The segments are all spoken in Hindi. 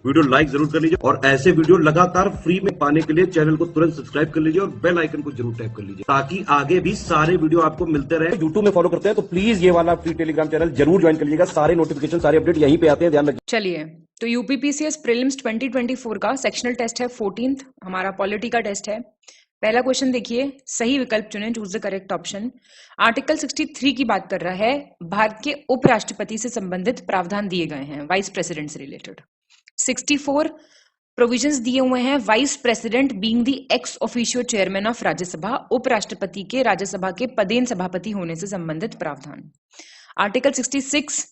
वीडियो लाइक जरूर कर लीजिए और ऐसे वीडियो लगातार फ्री में पाने के लिए चैनल को तुरंत सब्सक्राइब कर लीजिए और बेल आइकन को जरूर टैप कर लीजिए ताकि आगे भी सारे वीडियो आपको मिलते रहे। यूट्यूब में फॉलो करते हैं तो प्लीज ये वाला फ्री टेलीग्राम चैनल जरूर ज्वाइन कर लीजिएगा। सारे नोटिफिकेशन सारे अपडेट यहीं पे आते हैं, ध्यान रखिए। चलिए, तो यूपीपीसीएस प्रीलिम्स 2024 का सेक्शनल टेस्ट है 14th, हमारा पॉलिटी का टेस्ट है। पहला क्वेश्चन देखिए, सही विकल्प चुनें, choose the correct option. Article 63 की बात कर रहा है, भारत के उपराष्ट्रपति से संबंधित प्रावधान दिए गए हैं, वाइस प्रेसिडेंट से रिलेटेड। 64 प्रोविजंस दिए हुए हैं, vice president being the x officio chairman of Rajya Sabha, उपराष्ट्रपति के राज्यसभा के पदेन सभापति होने से संबंधित प्रावधान। आर्टिकल 66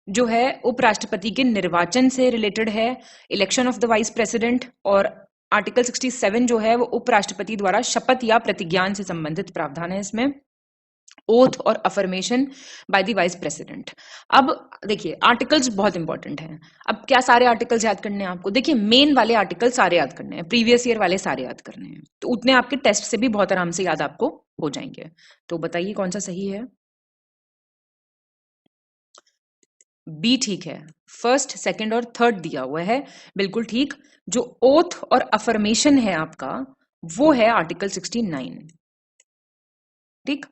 जो है उपराष्ट्रपति के निर्वाचन से रिलेटेड है, election of the vice president. और आर्टिकल 67 जो है वो उपराष्ट्रपति द्वारा शपथ या प्रतिज्ञान से संबंधित प्रावधान है। इसमें ओथ और affirmation by the vice president. अब देखिए, आर्टिकल्स बहुत इंपॉर्टेंट हैं। अब क्या सारे आर्टिकल्स याद करने हैं आपको? देखिए, मेन वाले आर्टिकल सारे याद करने हैं, प्रीवियस ईयर वाले सारे याद करने हैं, तो उतने आपके टेस्ट से भी बहुत आराम से याद आपको हो जाएंगे। तो बताइए कौन सा सही है? बी ठीक है, फर्स्ट, सेकंड और थर्ड दिया हुआ है, बिल्कुल ठीक। जो ओथ और अफर्मेशन है आपका, वो है आर्टिकल 69, ठीक।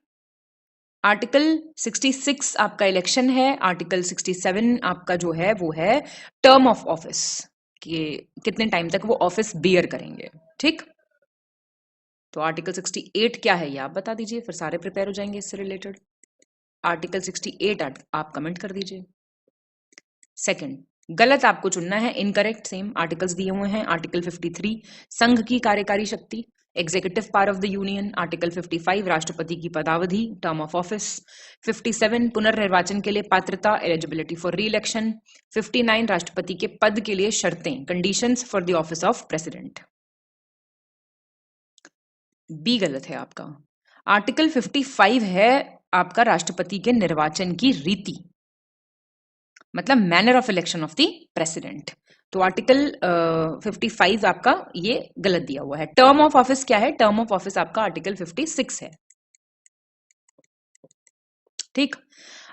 आर्टिकल 66 आपका इलेक्शन है, आर्टिकल 67 आपका जो है वो है टर्म ऑफ ऑफिस, कि कितने टाइम तक वो ऑफिस बियर करेंगे, ठीक। तो आर्टिकल 68 क्या है ये आप बता दीजिए, फिर सारे प्रिपेयर हो जाएंगे इससे रिलेटेड। आर्टिकल 68 आप कमेंट कर दीजिए। सेकंड, गलत आपको चुनना है, इनकरेक्ट, सेम आर्टिकल्स दिए हुए हैं। आर्टिकल 53 संघ की कार्यकारी शक्ति, executive power of the union. Article 55 राष्ट्रपति की पदावधि, टर्म ऑफ ऑफिस। 57 पुनर्निर्वाचन के लिए पात्रता, एलिजिबिलिटी फॉर री इलेक्शन। 59 राष्ट्रपति के पद के लिए शर्तें, conditions for the office of president. B गलत है आपका। आर्टिकल 55 है आपका राष्ट्रपति के निर्वाचन की रीति, मतलब manner of election of the president. तो आर्टिकल 55 आपका ये गलत दिया हुआ है। टर्म ऑफ ऑफिस क्या है? टर्म ऑफ ऑफिस आपका आर्टिकल 56 है, ठीक।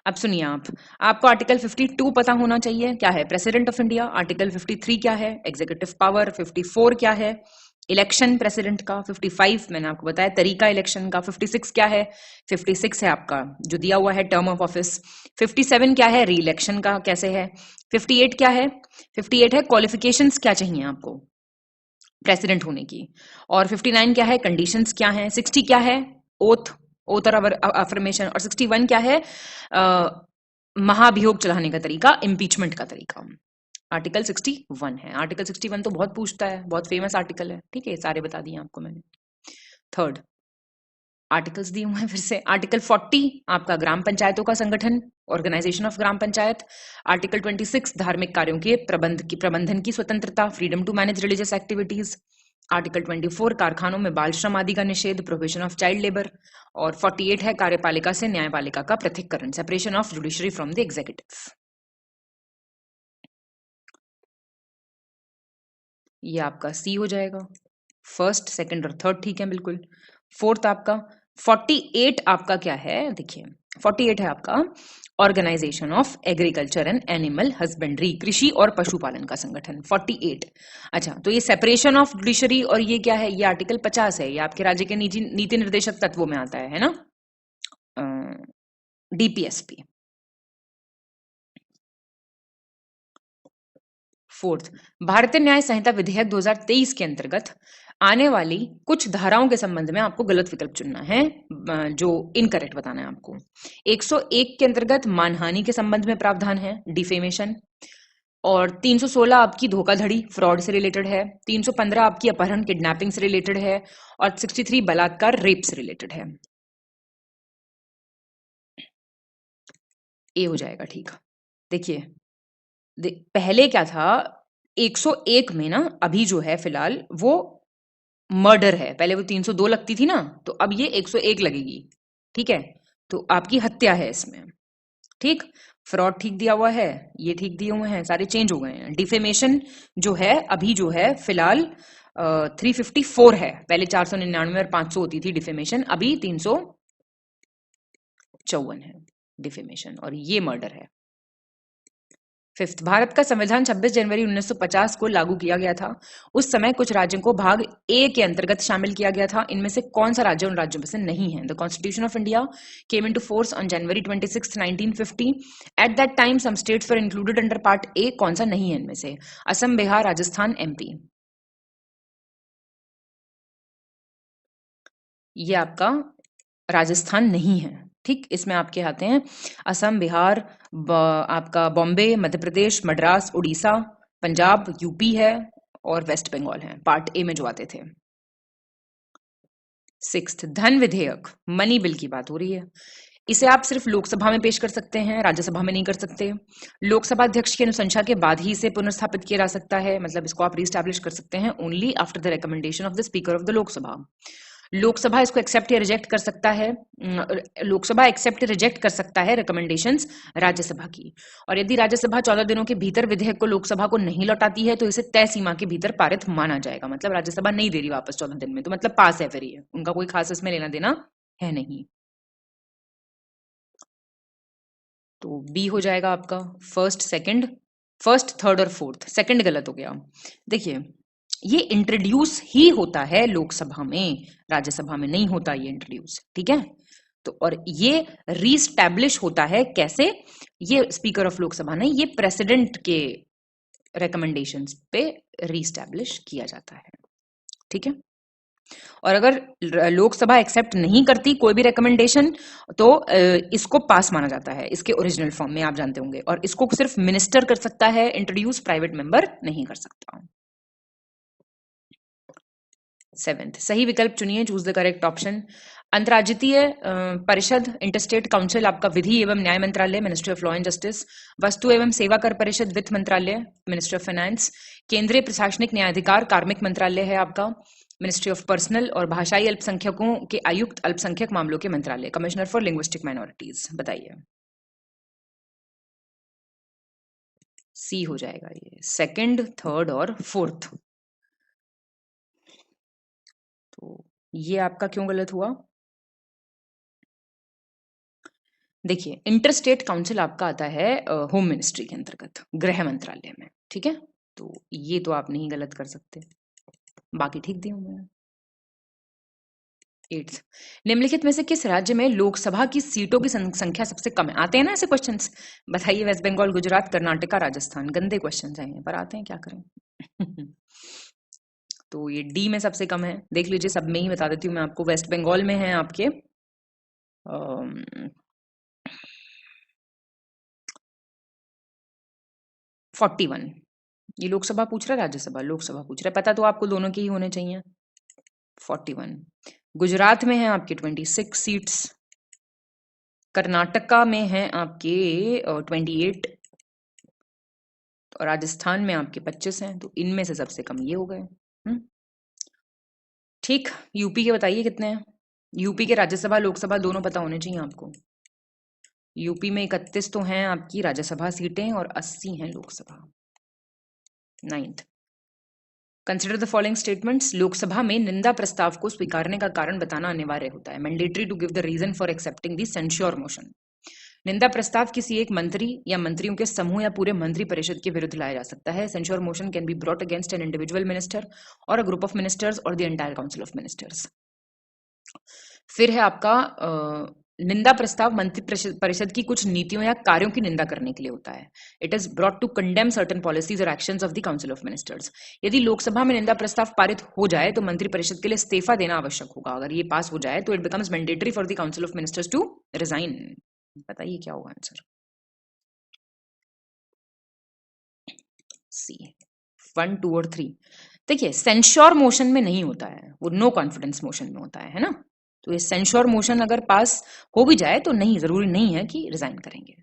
अब सुनिए, आपको आर्टिकल 52 पता होना चाहिए, क्या है? President of India. आर्टिकल 53 क्या है? Executive power. 54 क्या है? इलेक्शन प्रेसिडेंट का। 55 मैंने आपको बताया तरीका इलेक्शन का। 56 क्या है? 56 है आपका जो दिया हुआ है टर्म ऑफ ऑफिस। 57 क्या है? री इलेक्शन का कैसे है। 58 क्या है? 58 है क्वालिफिकेशंस क्या चाहिए आपको प्रेसिडेंट होने की। और 59 क्या है? कंडीशंस क्या है। 60 क्या है? ओथ, ओथ और अफर्मेशन। और 61 क्या है? महाभियोग चलाने का तरीका, इम्पीचमेंट का तरीका। आर्टिकल 61 है। आर्टिकल 61 तो बहुत पूछता है, बहुत फेमस आर्टिकल है, ठीक है, सारे बता दिए आपको मैंने। थर्ड, आर्टिकल्स दिए हुए हैं फिर से। आर्टिकल 40 आपका ग्राम पंचायतों का संगठन, organisation of gram panchayat. Article 26 धार्मिक कार्यों के प्रबंधन की स्वतंत्रता, freedom to manage religious activities. Article 24 कारखानों में बाल श्रम आदि का निषेध, प्रोहिबिशन ऑफ चाइल्ड लेबर। और 48 है कार्यपालिका से न्यायपालिका का पृथक्करण, separation of judiciary from the executive. ये आपका सी हो जाएगा। फर्स्ट, सेकंड और थर्ड ठीक है बिल्कुल। फोर्थ आपका 48 आपका क्या है? देखिए 48 है आपका organisation of agriculture and animal husbandry, कृषि और पशुपालन का संगठन। 48। अच्छा, तो ये सेपरेशन ऑफ जुडिशरी और ये क्या है? ये आर्टिकल 50 है, ये आपके राज्य के नीति निर्देशक तत्वों में आता है ना, डीपीएसपी। फोर्थ, भारतीय न्याय संहिता विधेयक 2023 के अंतर्गत आने वाली कुछ धाराओं के संबंध में आपको गलत विकल्प चुनना है, जो इनकरेक्ट बताना है आपको। 101 के अंतर्गत मानहानि के संबंध में प्रावधान है, डिफेमेशन। और 316 आपकी धोखाधड़ी, फ्रॉड से रिलेटेड है। 315 आपकी अपहरण, किडनैपिंग से रिलेटेड है। और 63 बलात्कार, रेप से रिलेटेड है। ए हो जाएगा, ठीक। देखिए पहले क्या था, 101 में ना अभी जो है फिलहाल वो मर्डर है, पहले वो 302 लगती थी ना, तो अब ये 101 लगेगी, ठीक है। तो आपकी हत्या है इसमें, ठीक। फ्रॉड ठीक दिया हुआ है, ये ठीक दिए हुए हैं, सारे चेंज हो गए हैं। डिफेमेशन जो है अभी जो है फिलहाल 354 है, पहले 499 और 500 होती थी डिफेमेशन, अभी 354 है डिफेमेशन, और ये मर्डर है। फिफ्थ, भारत का संविधान 26 जनवरी 1950 को लागू किया गया था। उस समय कुछ राज्यों को भाग ए के अंतर्गत शामिल किया गया था। इनमें से कौन सा राज्य उन राज्यों में से नहीं है? The constitution of India came into force on January 26, 1950। At that time some states were included under part A. कौन सा नहीं है इनमें से? असम, बिहार, राजस्थान, एमपी। ये आपका राजस्थान नहीं है। ठीक, इसमें आपके आते हैं असम, बिहार, आपका बॉम्बे, मध्य प्रदेश, मद्रास, उड़ीसा, पंजाब, यूपी है और वेस्ट बंगाल है पार्ट ए में जो आते थे। सिक्स्थ, धन विधेयक, मनी बिल की बात हो रही है। इसे आप सिर्फ लोकसभा में पेश कर सकते हैं, राज्यसभा में नहीं कर सकते। लोकसभा अध्यक्ष की अनुशंसा के बाद ही इसे पुनर्स्थापित किया जा सकता है, मतलब इसको आप रीस्टैब्लिश कर सकते हैं only after the recommendation of the speaker of the Lok Sabha. Lok Sabha इसको एक्सेप्ट या रिजेक्ट कर सकता है। लोकसभा एक्सेप्ट रिजेक्ट कर सकता है रिकमेंडेशंस राज्यसभा की। और यदि राज्यसभा 14 दिनों के भीतर विधेयक को लोकसभा को नहीं लौटाती है तो इसे तय सीमा के भीतर पारित माना जाएगा। मतलब राज्यसभा नहीं दे रही वापस 14 दिन में, तो मतलब पास है, फिर ये उनका कोई खास इसमें लेना देना है नहीं। तो बी हो जाएगा आपका फर्स्ट, सेकंड, फर्स्ट, थर्ड और फोर्थ। सेकंड गलत हो गया। देखिए, ये इंट्रोड्यूस ही होता है लोकसभा में, राज्यसभा में नहीं होता ये इंट्रोड्यूस। ठीक है, तो और ये रीस्टैब्लिश होता है कैसे? ये स्पीकर ऑफ लोकसभा नहीं, ये प्रेसिडेंट के रिकमेंडेशंस पे रीस्टैब्लिश किया जाता है। ठीक है, और अगर लोकसभा एक्सेप्ट नहीं करती कोई भी रिकमेंडेशन तो इसको पास माना जाता है इसके ओरिजिनल फॉर्म में, आप जानते होंगे। और इसको सिर्फ मिनिस्टर कर सकता है इंट्रोड्यूस, प्राइवेट मेंबर नहीं कर सकता। सेवेंथ, सही विकल्प चुनिए, चूज द करेक्ट ऑप्शन। अंतर्राज्यीय परिषद, इंटरस्टेट काउंसिल आपका विधि एवं न्याय मंत्रालय, ministry of law and justice. वस्तु एवं सेवा कर परिषद, वित्त मंत्रालय, मिनिस्ट्री ऑफ फाइनेंस। केंद्रीय प्रशासनिक न्यायाधिकार, कार्मिक मंत्रालय है आपका, मिनिस्ट्री ऑफ पर्सनल। और भाषाई अल्पसंख्यकों के आयुक्त, अल्पसंख्यक मामलों के मंत्रालय, कमिश्नर फॉर लिंग्विस्टिक माइनॉरिटीज। बताइए। सी हो जाएगा ये, सेकंड, थर्ड और फोर्थ। तो ये आपका क्यों गलत हुआ? देखिए, इंटरस्टेट काउंसिल आपका आता है होम मिनिस्ट्री के अंतर्गत, गृह मंत्रालय में। ठीक है, तो ये तो आप नहीं गलत कर सकते, बाकी ठीक दिए होंगे। एट्थ, निम्नलिखित में से किस राज्य में लोकसभा की सीटों की संख्या सबसे कम है? आते हैं ना ऐसे क्वेश्चंस, बताइए। वेस्ट बंगाल, गुजरात, कर्नाटका, राजस्थान। गंदे क्वेश्चंस हैं पर आते हैं, क्या करें। तो ये डी में सबसे कम है, देख लीजिए, सब में ही बता देती हूँ मैं आपको। वेस्ट बंगाल में है आपके 41। ये लोकसभा पूछ रहा है, राज्यसभा? लोकसभा पूछ रहा है, पता तो आपको दोनों के ही होने चाहिए। 41। गुजरात में है आपके 26 सीट्स। कर्नाटका में है आपके 28 और राजस्थान में आपके 25 हैं। तो इनमें से सबसे कम ये हो गए। ठीक, यूपी के बताइए कितने हैं? यूपी के राज्यसभा लोकसभा दोनों पता होने चाहिए आपको। यूपी में 31 तो हैं आपकी राज्यसभा सीटें और 80 हैं Lok Sabha. 9th, consider the following statements. Lok Sabha में निंदा प्रस्ताव को स्वीकारने का कारण बताना अनिवार्य होता है। Mandatory to give the reason for accepting the censure motion. निंदा प्रस्ताव किसी एक मंत्री या मंत्रियों के समूह या पूरे मंत्री परिषद के विरुद्ध लाया जा सकता है। Censure motion can be brought against an individual minister और अ ग्रुप ऑफ मिनिस्टर्स और the entire council of ministers. फिर है आपका निंदा प्रस्ताव मंत्री परिषद की कुछ नीतियों या कार्यों की निंदा करने के लिए होता है। It is brought to condemn certain policies और actions of the council of ministers. यदि लोकसभा में निंदा प्रस्ताव पारित हो जाए तो मंत्री परिषद के लिए इस्तीफा देना आवश्यक होगा। अगर ये पास हो जाए तो it becomes mandatory for the council of ministers to resign. बताइए क्या होगा आंसर? सी, 1, 2 और 3। देखिए, सेंश्योर मोशन में नहीं होता है, वो नो कॉन्फिडेंस मोशन में होता है ना। तो ये सेंश्योर मोशन अगर पास हो भी जाए तो नहीं, जरूरी नहीं है कि रिजाइन करेंगे।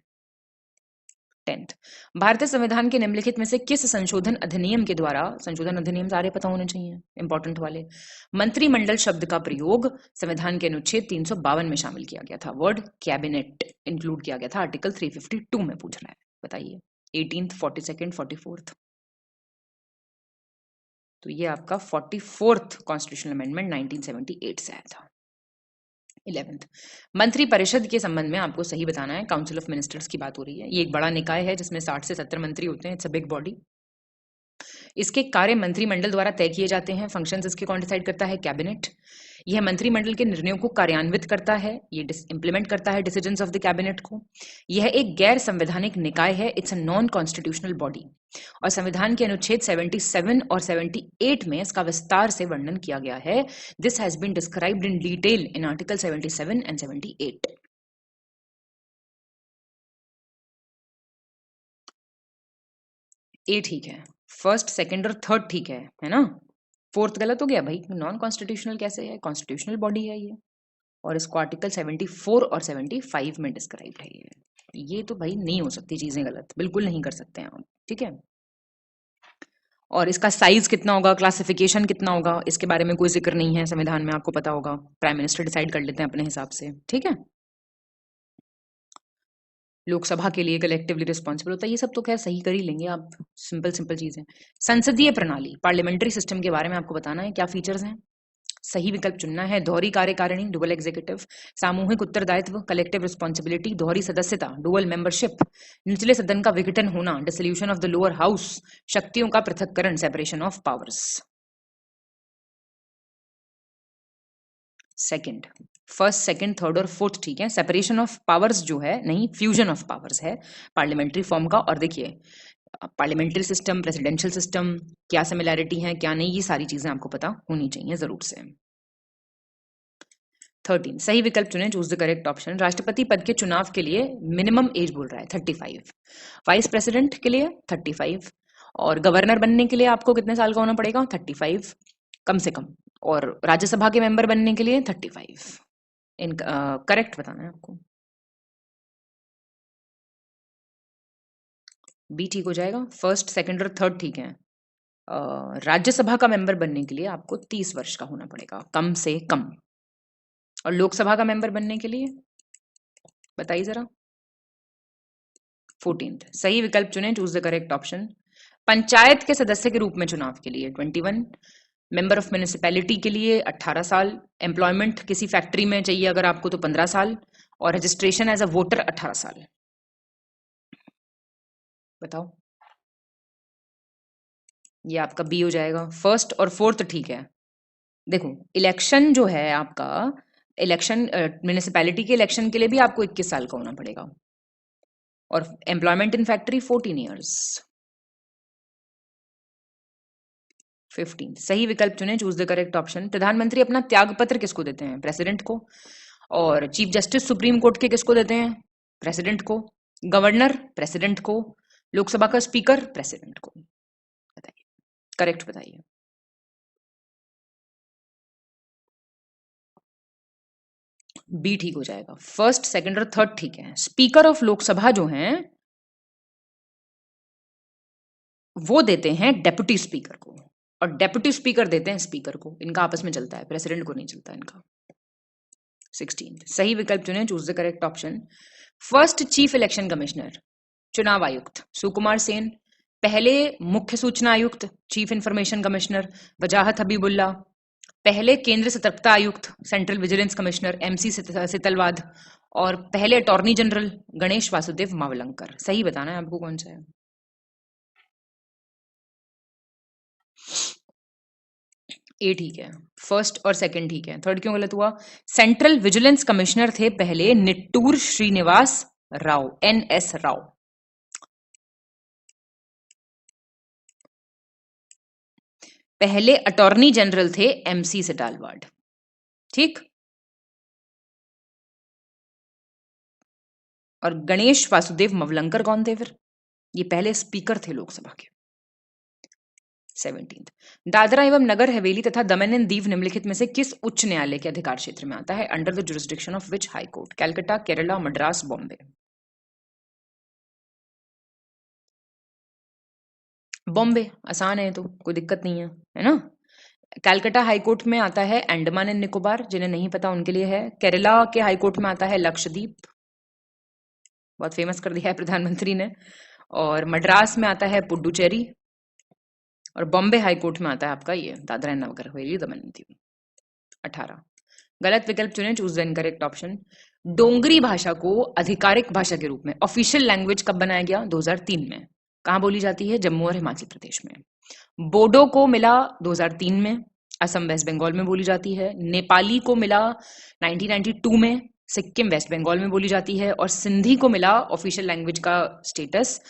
10th, भारतीय संविधान के निम्नलिखित में से किस संशोधन अधिनियम के द्वारा, संशोधन अधिनियम सारे पता होने चाहिए, इंपॉर्टेंट वाले, मंत्रिमंडल शब्द का प्रयोग संविधान के अनुच्छेद 352 में शामिल किया गया था? वर्ड कैबिनेट इंक्लूड किया गया था, आर्टिकल 352 में पूछ रहा है। बताइए। 18th, 42nd, 44th। तो ये आपका 44th कॉन्स्टिट्यूशनल अमेंडमेंट 1978 से आया था। 11th, मंत्री परिषद के संबंध में आपको सही बताना है। काउंसिल ऑफ मिनिस्टर्स की बात हो रही है। ये एक बड़ा निकाय है जिसमें 60 से 70 मंत्री होते हैं। It's a big body. इसके कार्य मंत्रिमंडल द्वारा तय किए जाते हैं। फंक्शंस इसके कौन डिसाइड करता है? कैबिनेट। यह मंत्रिमंडल के निर्णयों को कार्यान्वित करता है, ये इंप्लीमेंट करता है डिसीजंस ऑफ द कैबिनेट को। यह एक गैर संवैधानिक निकाय है। It's a non constitutional body. और संविधान के अनुच्छेद 77 और 78 में इसका विस्तार से वर्णन किया गया है। This has been described in detail in article 77 and 78। A ठीक है, फर्स्ट, सेकंड और थर्ड ठीक है ना? फोर्थ गलत हो गया भाई। नॉन कॉन्स्टिट्यूशनल कैसे है? कॉन्स्टिट्यूशनल बॉडी है ये, और इसको आर्टिकल 74 और 75 में डिस्क्राइब है ये तो भाई नहीं हो सकती चीजें गलत, बिल्कुल नहीं कर सकते हैं आप, ठीक है। और इसका साइज कितना होगा, क्लासिफिकेशन कितना होगा, इसके बारे में कोई जिक्र नहीं है संविधान में, आपको पता होगा। प्राइम मिनिस्टर डिसाइड कर लेते हैं अपने हिसाब से, ठीक है। लोकसभा के लिए कलेक्टिवली रिस्पॉन्सिबल होता है। ये सब तो खैर सही कर ही लेंगे आप, सिंपल सिंपल चीजें। संसदीय प्रणाली, पार्लियामेंट्री सिस्टम के बारे में आपको बताना है क्या फीचर्स हैं। सही विकल्प चुनना है। दोहरी कार्यकारिणी, डुअल एग्जीक्यूटिव, सामूहिक उत्तरदायित्व, कलेक्टिव रिस्पॉन्सिबिलिटी, दोहरी सदस्यता, डुअल मेंबरशिप, निचले सदन का विघटन होना, dissolution of the lower house, शक्तियों का पृथक्करण, separation of powers. Second, first, second, third और फोर्थ ठीक है। सेपरेशन ऑफ पावर्स जो है नहीं, फ्यूजन ऑफ पावर्स है पार्लियामेंट्री फॉर्म का। और देखिए पार्लियामेंट्री सिस्टम, प्रेसिडेंशियल सिस्टम, क्या सिमिलैरिटी है क्या नहीं, ये सारी चीजें आपको पता होनी चाहिए जरूर से। 13, सही विकल्प चुनें, चूज द करेक्ट ऑप्शन। राष्ट्रपति पद के चुनाव के लिए मिनिमम एज बोल रहा है 35, वाइस प्रेसिडेंट के लिए 35, और गवर्नर बनने के लिए आपको कितने साल का होना पड़ेगा? 35 कम से कम, और राज्यसभा के मेंबर बनने के लिए 35। इन करेक्ट बताना है आपको। बी ठीक हो जाएगा। फर्स्ट, सेकंड और थर्ड ठीक है। राज्यसभा का मेंबर बनने के लिए आपको 30 वर्ष का होना पड़ेगा कम से कम, और लोकसभा का मेंबर बनने के लिए बताइए जरा। 14th, सही विकल्प चुनें, choose the correct option. Panchayat के सदस्य के रूप में चुनाव के लिए 21, मेंबर ऑफ म्यूनिसिपैलिटी के लिए 18 साल, एम्प्लॉयमेंट किसी फैक्ट्री में चाहिए अगर आपको तो 15 साल, और रजिस्ट्रेशन एज अ वोटर 18 साल। बताओ, ये आपका बी हो जाएगा। फर्स्ट और फोर्थ ठीक है। देखो इलेक्शन जो है आपका, इलेक्शन म्यूनिसिपैलिटी के इलेक्शन के लिए भी आपको 21 साल का होना पड़ेगा, और एम्प्लॉयमेंट इन फैक्ट्री 14 ईयर्स। 15, सही विकल्प चुनें, चूज द करेक्ट ऑप्शन। प्रधानमंत्री अपना त्याग पत्र किसको देते हैं? प्रेसिडेंट को। और चीफ जस्टिस सुप्रीम कोर्ट के किसको देते हैं? प्रेसिडेंट को। गवर्नर प्रेसिडेंट को। लोकसभा का स्पीकर प्रेसिडेंट को। बताइए, करेक्ट बताइए। बी ठीक हो जाएगा। फर्स्ट, सेकंड और थर्ड ठीक है। स्पीकर ऑफ लोकसभा जो हैं वो देते हैं डेप्यूटी स्पीकर को, और डेप्यूटी स्पीकर देते हैं स्पीकर को। इनका आपस में चलता है, प्रेसिडेंट को नहीं चलता इनका। 16, सही विकल्प चुनें, choose the correct option. First chief election commissioner, चुनाव आयुक्त सुकुमार सेन। पहले मुख्य सूचना आयुक्त, चीफ इंफॉर्मेशन कमिश्नर वजाहत हबीबुल्ला। पहले केंद्र सतर्कता आयुक्त, सेंट्रल विजिलेंस कमिश्नर MC सितलवाद। और पहले अटॉर्नी जनरल गणेश वासुदेव मावलंकर। सही बताना है आपको कौन सा है। ए ठीक है। फर्स्ट और सेकंड ठीक है। थर्ड क्यों गलत हुआ? सेंट्रल विजिलेंस कमिश्नर थे पहले निट्टूर श्रीनिवास राव, NS राव। पहले अटॉर्नी जनरल थे MC सिटालवाड, ठीक। और गणेश वासुदेव मवलंकर कौन थे फिर? ये पहले स्पीकर थे लोकसभा के। 17, दादरा एवं नगर हवेली तथा दमन एंड दीव निम्नलिखित में से किस उच्च न्यायालय के अधिकार क्षेत्र में आता है? Under the jurisdiction of which high court? Calcutta, Kerala, Madras, Bombay. Bombay आसान है, तो कोई दिक्कत नहीं है ना। कैलकाटा हाईकोर्ट में आता है अंडमान एंड निकोबार, जिन्हें नहीं पता उनके लिए है। केरला के हाईकोर्ट में आता है लक्षद्वीप, बहुत फेमस कर दिया है प्रधानमंत्री ने। और मद्रास में आता है पुडुचेरी। और बॉम्बे हाईकोर्ट में आता है आपका ये दादरा एंड नगर हवेली दमन एंड दीव। 18, गलत विकल्प चुने, चूज द इनकरेक्ट ऑप्शन। डोंगरी भाषा को आधिकारिक भाषा के रूप में ऑफिशियल लैंग्वेज कब बनाया गया? 2003 में। कहां बोली जाती है? जम्मू और हिमाचल प्रदेश में। बोडो को मिला 2003 में, असम वेस्ट बंगाल में बोली जाती है। नेपाली को मिला 1992 में, सिक्किम वेस्ट बंगाल में बोली जाती है। और सिंधी को मिला ऑफिशियल लैंग्वेज का स्टेटस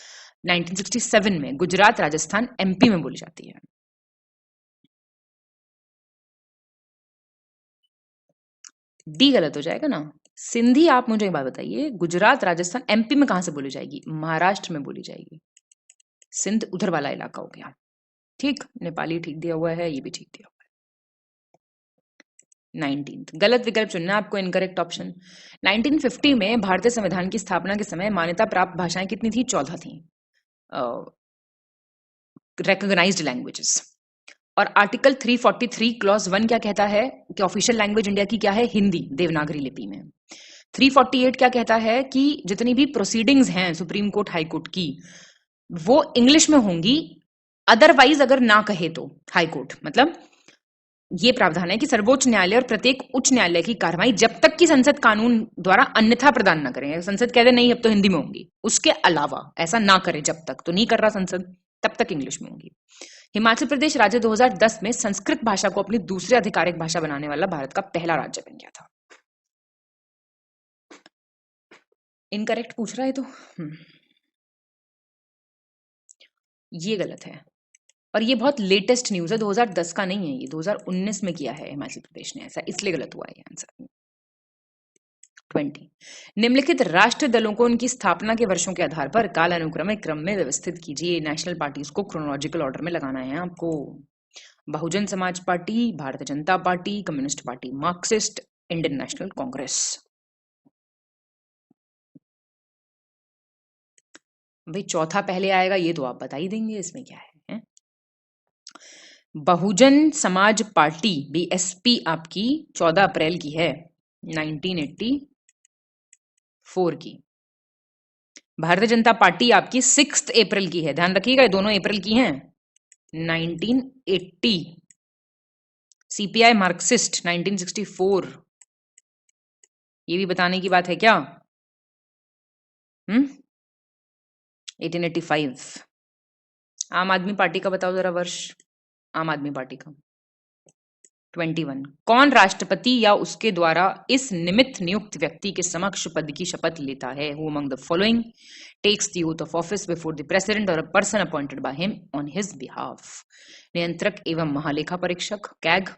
1967 में, गुजरात, राजस्थान, एमपी में बोली जाती है। डी गलत हो जाएगा ना। सिंधी, आप मुझे एक बात बताइए, गुजरात, राजस्थान, एमपी में कहां से बोली जाएगी? महाराष्ट्र में बोली जाएगी। सिंध उधर वाला इलाका हो गया। ठीक, नेपाली ठीक दिया हुआ है, ये भी ठीक दिया हुआ है। 19th गलत विकल्प चुनना आपको, इनकरेक्ट ऑप्शन। 1950 में भारतीय संविधान की स्थापना के समय मान्यता प्राप्त भाषाएं कितनी थी? 14 थी रिकॉग्नाइज्ड लैंग्वेजेस। और आर्टिकल 343 क्लॉज 1 क्या कहता है कि ऑफिशियल लैंग्वेज इंडिया की क्या है? हिंदी, देवनागरी लिपि में। 348 क्या कहता है कि जितनी भी प्रोसीडिंग्स हैं सुप्रीम कोर्ट, हाई कोर्ट की, वो इंग्लिश में होंगी, अदरवाइज अगर ना कहे तो हाई कोर्ट। मतलब ये प्रावधान है कि सर्वोच्च न्यायालय और प्रत्येक उच्च न्यायालय की कार्रवाई जब तक कि संसद कानून द्वारा अन्यथा प्रदान न करें, संसद कह दे नहीं अब तो हिंदी में होंगी, उसके अलावा ऐसा ना करे, जब तक तो नहीं कर रहा संसद, तब तक इंग्लिश में होंगी। हिमाचल प्रदेश राज्य 2010 में संस्कृत भाषा को अपनी दूसरी आधिकारिक भाषा बनाने वाला भारत का पहला राज्य बन गया था। इनकरेक्ट पूछ रहा है तो ये गलत है। और ये बहुत लेटेस्ट न्यूज है, 2010 का नहीं है, ये 2019 में किया है हिमाचल प्रदेश ने ऐसा, इसलिए गलत हुआ है आंसर। 20 निम्नलिखित राष्ट्रीय दलों को उनकी स्थापना के वर्षों के आधार पर कालानुक्रमिक क्रम में व्यवस्थित कीजिए। नेशनल पार्टीज को क्रोनोलॉजिकल ऑर्डर में लगाना है आपको। Bahujan Samaj party, Bharatiya Janata party, communist party, Marxist, Indian national Congress. भाई चौथा पहले आएगा ये तो आप बता ही देंगे, इसमें क्या है? बहुजन समाज पार्टी बीएसपी आपकी 14 अप्रैल की है 1984 की। भारतीय जनता पार्टी आपकी 6 अप्रैल की है, ध्यान रखिएगा ये दोनों अप्रैल की हैं, 1980। CPI Marxist 1964। ये भी बताने की बात है क्या? 1885। आम आदमी पार्टी का बताओ जरा वर्ष, आम आदमी पार्टी का 21। कौन राष्ट्रपति या उसके द्वारा इस निमित्त नियुक्त व्यक्ति के समक्ष पद की शपथ लेता है? Who among the following takes the oath of office before the president और a person appointed by him on his behalf? नियंत्रक एवं महालेखा परीक्षक, CAG,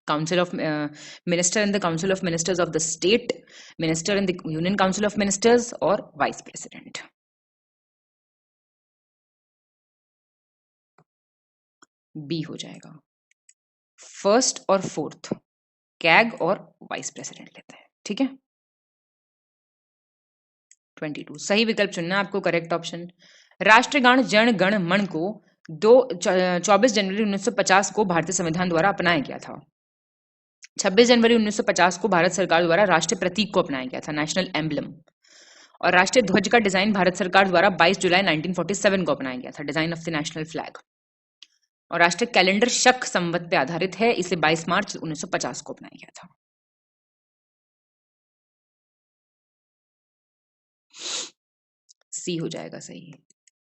council of minister in the council of ministers of the state, minister in the union council of ministers, और वाइस प्रेसिडेंट। बी हो जाएगा। फर्स्ट और फोर्थ कैग और वाइस प्रेसिडेंट लेते हैं, ठीक है। 22 सही विकल्प चुनना है आपको, करेक्ट ऑप्शन। राष्ट्रगान जन गण मन को 24 जनवरी 1950 को भारतीय संविधान द्वारा अपनाया गया था। 26 जनवरी 1950 को भारत सरकार द्वारा राष्ट्रीय प्रतीक को अपनाया गया था, नेशनल एम्बलम। और राष्ट्रीय ध्वज का डिजाइन भारत सरकार द्वारा 22 जुलाई 1947 को अपनाया गया था, design of the national flag. और राष्ट्रीय कैलेंडर शक संवत पे आधारित है, इसे 22 मार्च 1950 को अपनाया गया था। सी हो जाएगा सही।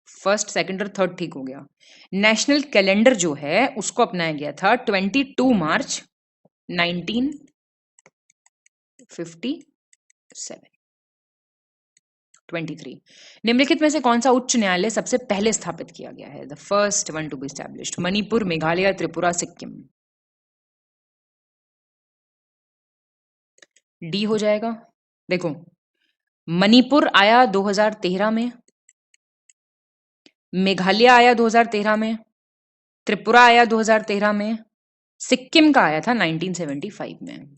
फर्स्ट, सेकंड और थर्ड ठीक हो गया। नेशनल कैलेंडर जो है उसको अपनाया गया था 22 मार्च 1957। 23 निम्नलिखित में से कौन सा उच्च न्यायालय सबसे पहले स्थापित किया गया है? The first one to be established. Manipur, Meghalaya, Tripura, Sikkim. D हो जाएगा। देखो, मणिपुर आया 2013 में, मेघालय आया 2013 में, त्रिपुरा आया 2013 में, सिक्किम का आया था 1975 में।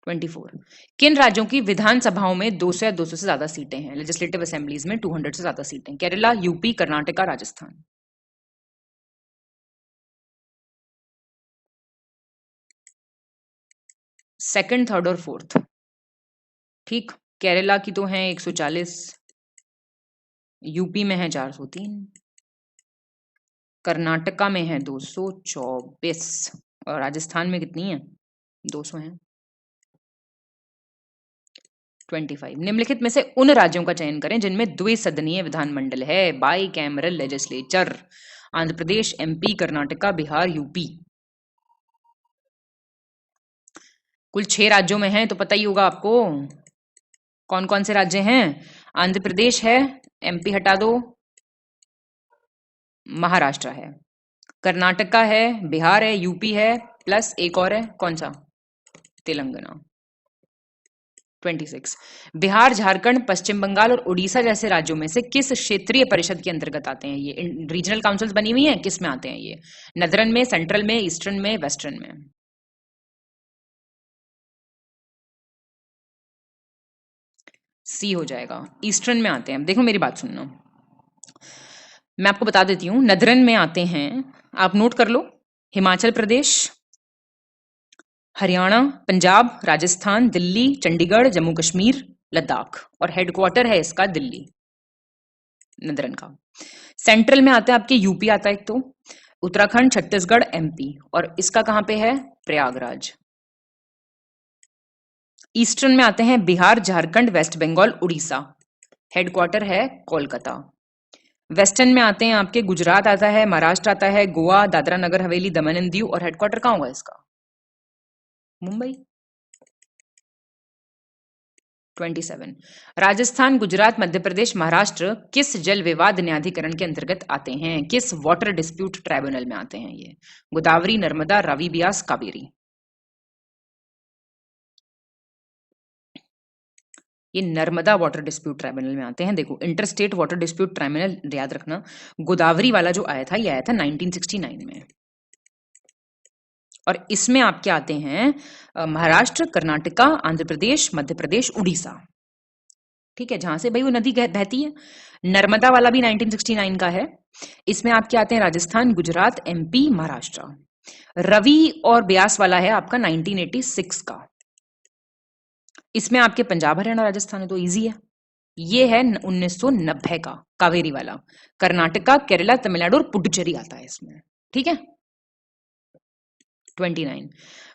24 किन राज्यों की विधानसभाओं में 200 या 200 से ज्यादा सीटें हैं? लेजिस्लेटिव असेंबलीज में 200 से ज्यादा सीटें। Kerala, UP, Karnataka, Rajasthan. Second, third और फोर्थ, ठीक। केरला की तो है 140, यूपी में है 403, कर्नाटका में है 224 और राजस्थान में कितनी है? 200 है। 25 निम्नलिखित में से उन राज्यों का चयन करें जिनमें द्विसदनीय विधानमंडल है, by cameral legislature. Andhra Pradesh, MP, Karnataka, Bihar, UP. कुल 6 राज्यों में है तो पता ही होगा आपको कौन कौन से राज्य हैं। आंध्र प्रदेश है, एमपी हटा दो, महाराष्ट्र है, कर्नाटका है, बिहार है, यूपी है, प्लस एक और है, कौन सा? तेलंगाना। 26 बिहार, झारखंड, पश्चिम बंगाल और उड़ीसा जैसे राज्यों में से किस क्षेत्रीय परिषद के अंतर्गत आते हैं ये? रीजनल काउंसिल्स बनी हुई हैं, किस में आते हैं ये? नदरन में, सेंट्रल में, ईस्टर्न में, वेस्टर्न में? सी हो जाएगा, ईस्टर्न में आते हैं। देखो मेरी बात सुनना, मैं आपको बता देती हूँ। नदरन में आते हैं, आप नोट कर लो, हिमाचल प्रदेश, हरियाणा, पंजाब, राजस्थान, दिल्ली, चंडीगढ़, जम्मू कश्मीर, लद्दाख, और हेडक्वार्टर है इसका दिल्ली, नदरन का। सेंट्रल में आता है आपके यूपी आता है एक तो, उत्तराखंड, छत्तीसगढ़, एमपी, और इसका कहां पे है? प्रयागराज। ईस्टर्न में आते हैं बिहार, झारखंड, वेस्ट बंगाल, उड़ीसा, हेडक्वार्टर है कोलकाता। वेस्टर्न में आते हैं आपके गुजरात आता है, महाराष्ट्र आता है, गोवा, दादरा नगर हवेली, दमन एंड दीव, और हेडक्वार्टर कहां होगा इसका? मुंबई। 27 राजस्थान, गुजरात, मध्य प्रदेश, महाराष्ट्र किस जल विवाद न्यायाधिकरण के अंतर्गत आते हैं? किस वाटर डिस्प्यूट ट्राइब्यूनल में आते हैं ये? गोदावरी, नर्मदा, रावी, ब्यास, कावेरी। ये नर्मदा वाटर डिस्प्यूट ट्राइब्यूनल में आते हैं। देखो, inter state water dispute tribunal याद रखना, गोदावरी वाला जो आया था ये आया था 1969 में, और इसमें आपके आते हैं महाराष्ट्र, कर्नाटका, आंध्र प्रदेश, मध्य प्रदेश, उड़ीसा। ठीक है, जहां से भाई वो नदी बहती है। नर्मदा वाला भी 1969 का है। इसमें आपके आते हैं राजस्थान, गुजरात, एमपी, महाराष्ट्र। रवि और ब्यास वाला है आपका 1986 का। इसमें आपके पंजाब, हरियाणा, राजस्थान है, तो इजी है। ये है 1990 का कावेरी वाला। कर्नाटका, केरला, तमिलनाडु और पुडुचेरी आता है इसमें। ठीक है। 29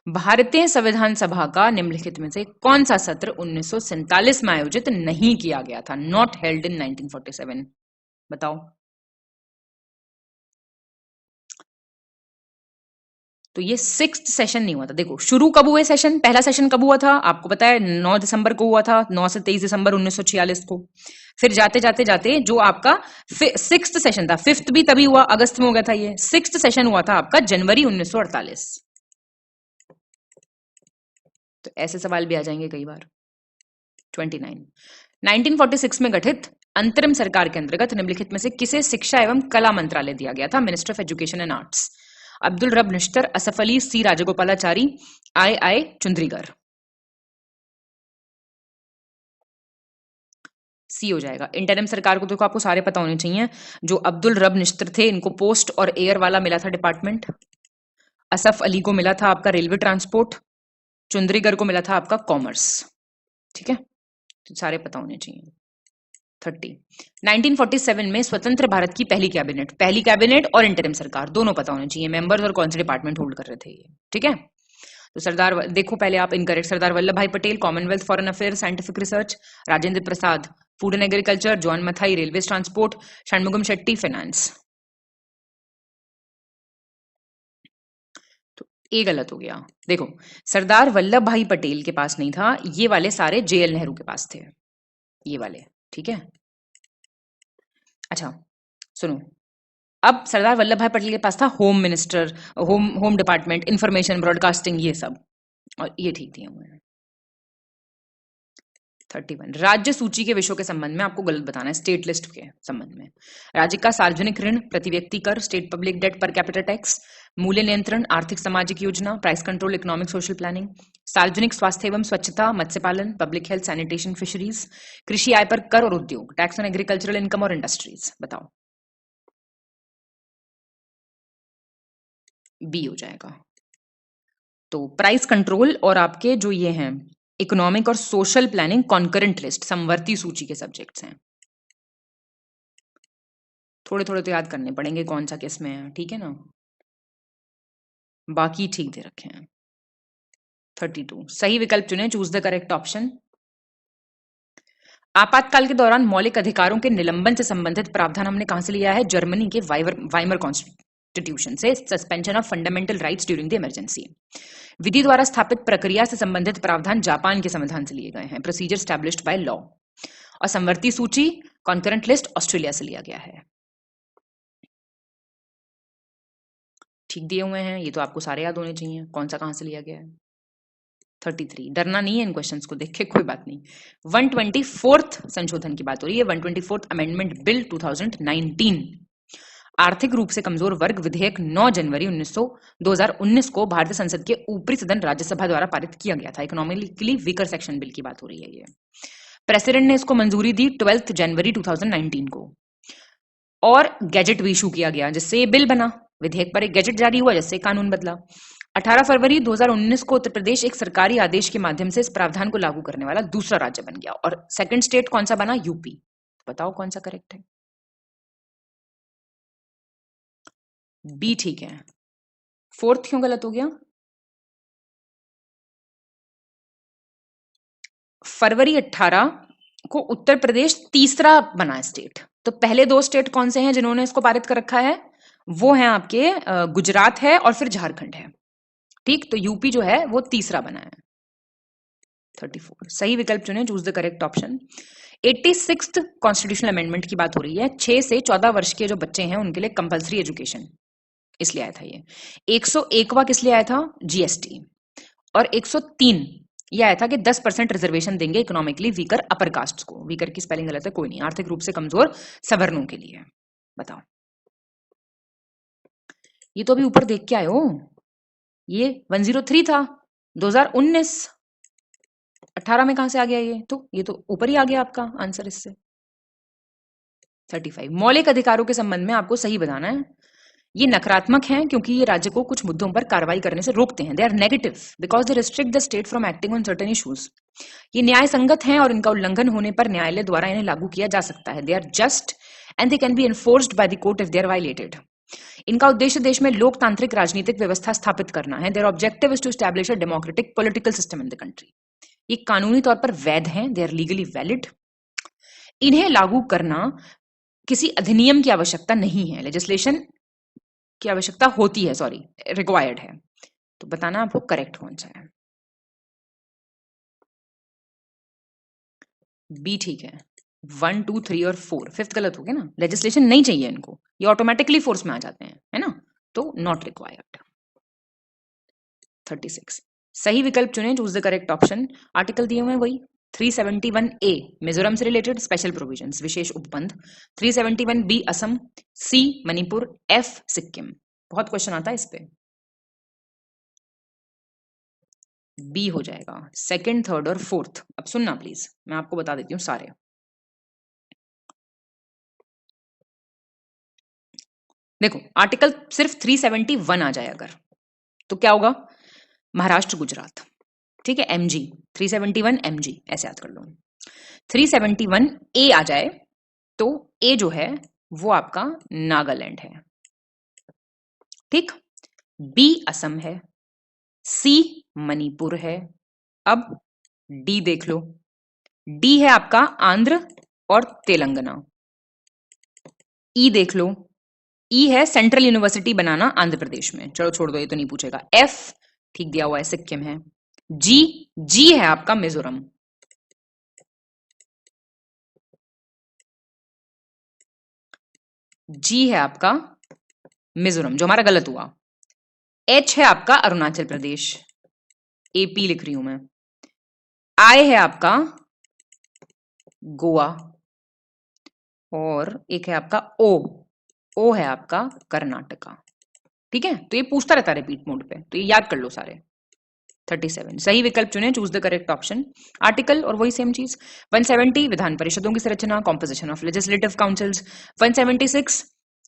भारतीय संविधान सभा का निम्नलिखित में से कौन सा सत्र 1947 में आयोजित नहीं किया गया था? Not held in 1947। बताओ। तो ये 6th सेशन नहीं हुआ था। देखो शुरू कब हुए सेशन, पहला सेशन कब हुआ था आपको पता है? 9 दिसंबर को हुआ था, 9 से 23 दिसंबर 1946 को। फिर जाते जाते जाते जो आपका 6th सेशन था, 5th भी तभी हुआ, अगस्त में हो गया था ये। 6th सेशन हुआ था आपका जनवरी 1948। तो ऐसे सवाल भी आ जाएंगे कई बार। 29 1946 में गठित अंतरिम सरकार के अंतर्गत निम्नलिखित में से किसे शिक्षा एवं कला मंत्रालय दिया गया था? Minister of education and arts. Abdul रब निश्तर, असफ अली, सी राजगोपालाचारी, आई चुंद्रीगर। सी हो जाएगा। इंटरिम सरकार को देखो आपको सारे पता होने चाहिए। जो अब्दुल रब निश्तर थे इनको पोस्ट और एयर वाला मिला था डिपार्टमेंट। असफ अली को मिला था आपका रेलवे ट्रांसपोर्ट। चुंद्रीगर को मिला था आपका कॉमर्स। ठीक है, तो सारे पता होने चाहिए। 30 1947 में स्वतंत्र भारत की पहली कैबिनेट और इंटरिम सरकार दोनों पता होने चाहिए, मेंबर्स और कौन से डिपार्टमेंट होल्ड कर रहे थे ये। ठीक है, तो सरदार देखो पहले आप incorrect. Sardar Vallabh bhai Patel Commonwealth foreign affair scientific research, Rajendra Prasad food and agriculture, John Mathai railway transport, Shanmugam Shetty finance. तो ये गलत हो गया। देखो सरदार वल्लभ भाई पटेल के पास नहीं था, ये वाले सारे जेएल नेहरू के पास थे, ये वाले। ठीक है, अच्छा सुनो, अब सरदार वल्लभ भाई पटेल के पास था home minister, home department, information broadcasting, ये सब, और ये ठीक दिए हुए हैं। 31 राज्य सूची के विषयों के संबंध में आपको गलत बताना है, स्टेट लिस्ट के संबंध में। राज्य का सार्वजनिक ऋण, प्रति व्यक्ति कर, state public debt per capita tax, मूल्य नियंत्रण, आर्थिक सामाजिक योजना, price control, economic social planning, सार्वजनिक स्वास्थ्य एवं स्वच्छता, मत्स्य पालन, पब्लिक हेल्थ, सैनिटेशन, फिशरीज, कृषि आय पर कर और उद्योग, टैक्स ऑन एग्रीकल्चरल इनकम और इंडस्ट्रीज। बताओ। बी हो जाएगा। तो प्राइस कंट्रोल और आपके जो ये हैं इकोनॉमिक और सोशल प्लानिंग कॉन्करेंट लिस्ट, समवर्ती सूची के सब्जेक्ट्स हैं। थोड़े थोड़े तो याद करने पड़ेंगे कौन सा किस में है, ठीक है ना। बाकी ठीक दे रखे हैं। 32 सही विकल्प चुने, चूज द करेक्ट ऑप्शन। आपातकाल के दौरान मौलिक अधिकारों के निलंबन से संबंधित प्रावधान हमने कहां से लिया है? जर्मनी के वाइमर कॉन्स्टिट्यूशन से। Suspension of fundamental rights during the emergency. विधि द्वारा स्थापित प्रक्रिया से संबंधित प्रावधान जापान के संविधान से लिए गए हैं। Procedure established by law. और समवर्ती सूची कॉन्करेंट लिस्ट ऑस्ट्रेलिया से लिया गया है। ठीक दिए हुए हैं, ये तो आपको सारे याद होने चाहिए कौन सा कहां से लिया गया है। 33 डरना नहीं है इन क्वेश्चंस को देख के, कोई बात नहीं। 124th संशोधन की बात हो रही है, 124th अमेंडमेंट बिल 2019। आर्थिक रूप से कमजोर वर्ग विधेयक 9 जनवरी 2019 को भारतीय संसद के ऊपरी सदन राज्यसभा द्वारा पारित किया गया था। इकोनॉमिकली वीकर सेक्शन बिल की बात हो रही है ये। प्रेसिडेंट ने इसको मंजूरी दी 12 जनवरी 2019 को। और गैजेट भी इशू किया गया जिससे ये बिल बना। विधेयक पर एक गैजेट जारी हुआ जिससे कानून बदला। 18 फरवरी 2019 को उत्तर प्रदेश एक सरकारी आदेश के माध्यम से इस प्रावधान को लागू करने वाला दूसरा राज्य बन गया। और सेकंड स्टेट कौन सा बना? यूपी। बताओ कौन सा करेक्ट है? बी ठीक है। फोर्थ क्यों गलत हो गया? फरवरी 18 को उत्तर प्रदेश तीसरा बना स्टेट। तो पहले दो स्टेट कौन से हैं जिन्होंने इसको पारित कर रखा है? वो है आपके गुजरात है और फिर झारखंड है। ठीक, तो यूपी जो है वो तीसरा बना है। 34 सही विकल्प चुने, choose the correct option. 86th constitutional amendment की बात हो रही है। 6 से 14 वर्ष के जो बच्चे हैं उनके लिए कंपलसरी एजुकेशन, इसलिए आया था ये। 101वां किस लिए आया था? जीएसटी। और 103 ये आया था कि 10% रिजर्वेशन देंगे इकोनॉमिकली वीकर अपर कास्ट को। वीकर की स्पेलिंग गलत है, कोई नहीं, आर्थिक रूप से कमजोर सवर्णों के लिए। बताओ, ये तो अभी ऊपर देख के आए हो। ये 103 था 2019, 18 में कहां से आ गया ये? तो ये तो ऊपर ही आ गया आपका आंसर इससे। 35 मौलिक अधिकारों के संबंध में आपको सही बताना है। ये नकारात्मक हैं क्योंकि ये राज्य को कुछ मुद्दों पर कार्रवाई करने से रोकते हैं। They are negative because they restrict the state from acting on certain issues. ये न्याय संगत हैं और इनका उल्लंघन होने पर न्यायालय द्वारा इन्हें लागू किया जा सकता है। They are just and they can be enforced by the court if they are violated. इनका उद्देश्य देश में लोकतांत्रिक राजनीतिक व्यवस्था स्थापित करना है। Their objective is to establish a democratic political system in the country. ये कानूनी तौर पर वैध हैं, दे आर लीगली वैलिड। इन्हें लागू करना किसी अधिनियम की आवश्यकता नहीं है, लेजिस्लेशन की आवश्यकता होती है, सॉरी रिक्वायर्ड है। तो बताना आपको करेक्ट कौन सा है। बी ठीक है। 1, 2, 3 और 4, फिफ्थ गलत हो गया ना। लेजिस्लेशन नहीं चाहिए इनको, ये ऑटोमेटिकली फोर्स में आ जाते हैं, है ना, तो नॉट रिक्वायर्ड। 36 सही विकल्प चुने, choose the correct option. Article दिए हुए हैं वही 371A मिजोरम से रिलेटेड स्पेशल प्रोविजंस विशेष उपबंध, 371B असम, सी मणिपुर, एफ सिक्किम। बहुत क्वेश्चन आता है इस पे। बी हो जाएगा, सेकंड, थर्ड और फोर्थ। अब सुनना प्लीज, मैं आपको बता देती हूँ सारे। देखो आर्टिकल सिर्फ 371 आ जाए अगर, तो क्या होगा? महाराष्ट्र गुजरात, ठीक है, एमजी 371 एमजी ऐसे याद कर लो। 371 ए आ जाए तो ए जो है वो आपका नागालैंड है, ठीक। बी असम है, सी मणिपुर है। अब डी देख लो, डी है आपका आंध्र और तेलंगाना। ई देख लो, ई है सेंट्रल यूनिवर्सिटी बनाना आंध्र प्रदेश में, चलो छोड़ दो ये तो नहीं पूछेगा। एफ ठीक दिया हुआ है, सिक्किम है। जी, जी है आपका मिजोरम। जी है आपका मिजोरम जो हमारा गलत हुआ। एच है आपका अरुणाचल प्रदेश, एपी लिख रही हूं मैं। आई है आपका गोवा और एक है आपका ओ, ओ है आपका कर्नाटका, ठीक है। तो ये पूछता रहता है रिपीट मोड पे, तो ये याद कर लो सारे। 37 सही विकल्प चुने, choose the correct option. Article और वही सेम चीज। 170 विधान परिषदों की संरचना, कॉम्पोजिशन ऑफ लेजिस्लेटिव काउंसिल्स। 176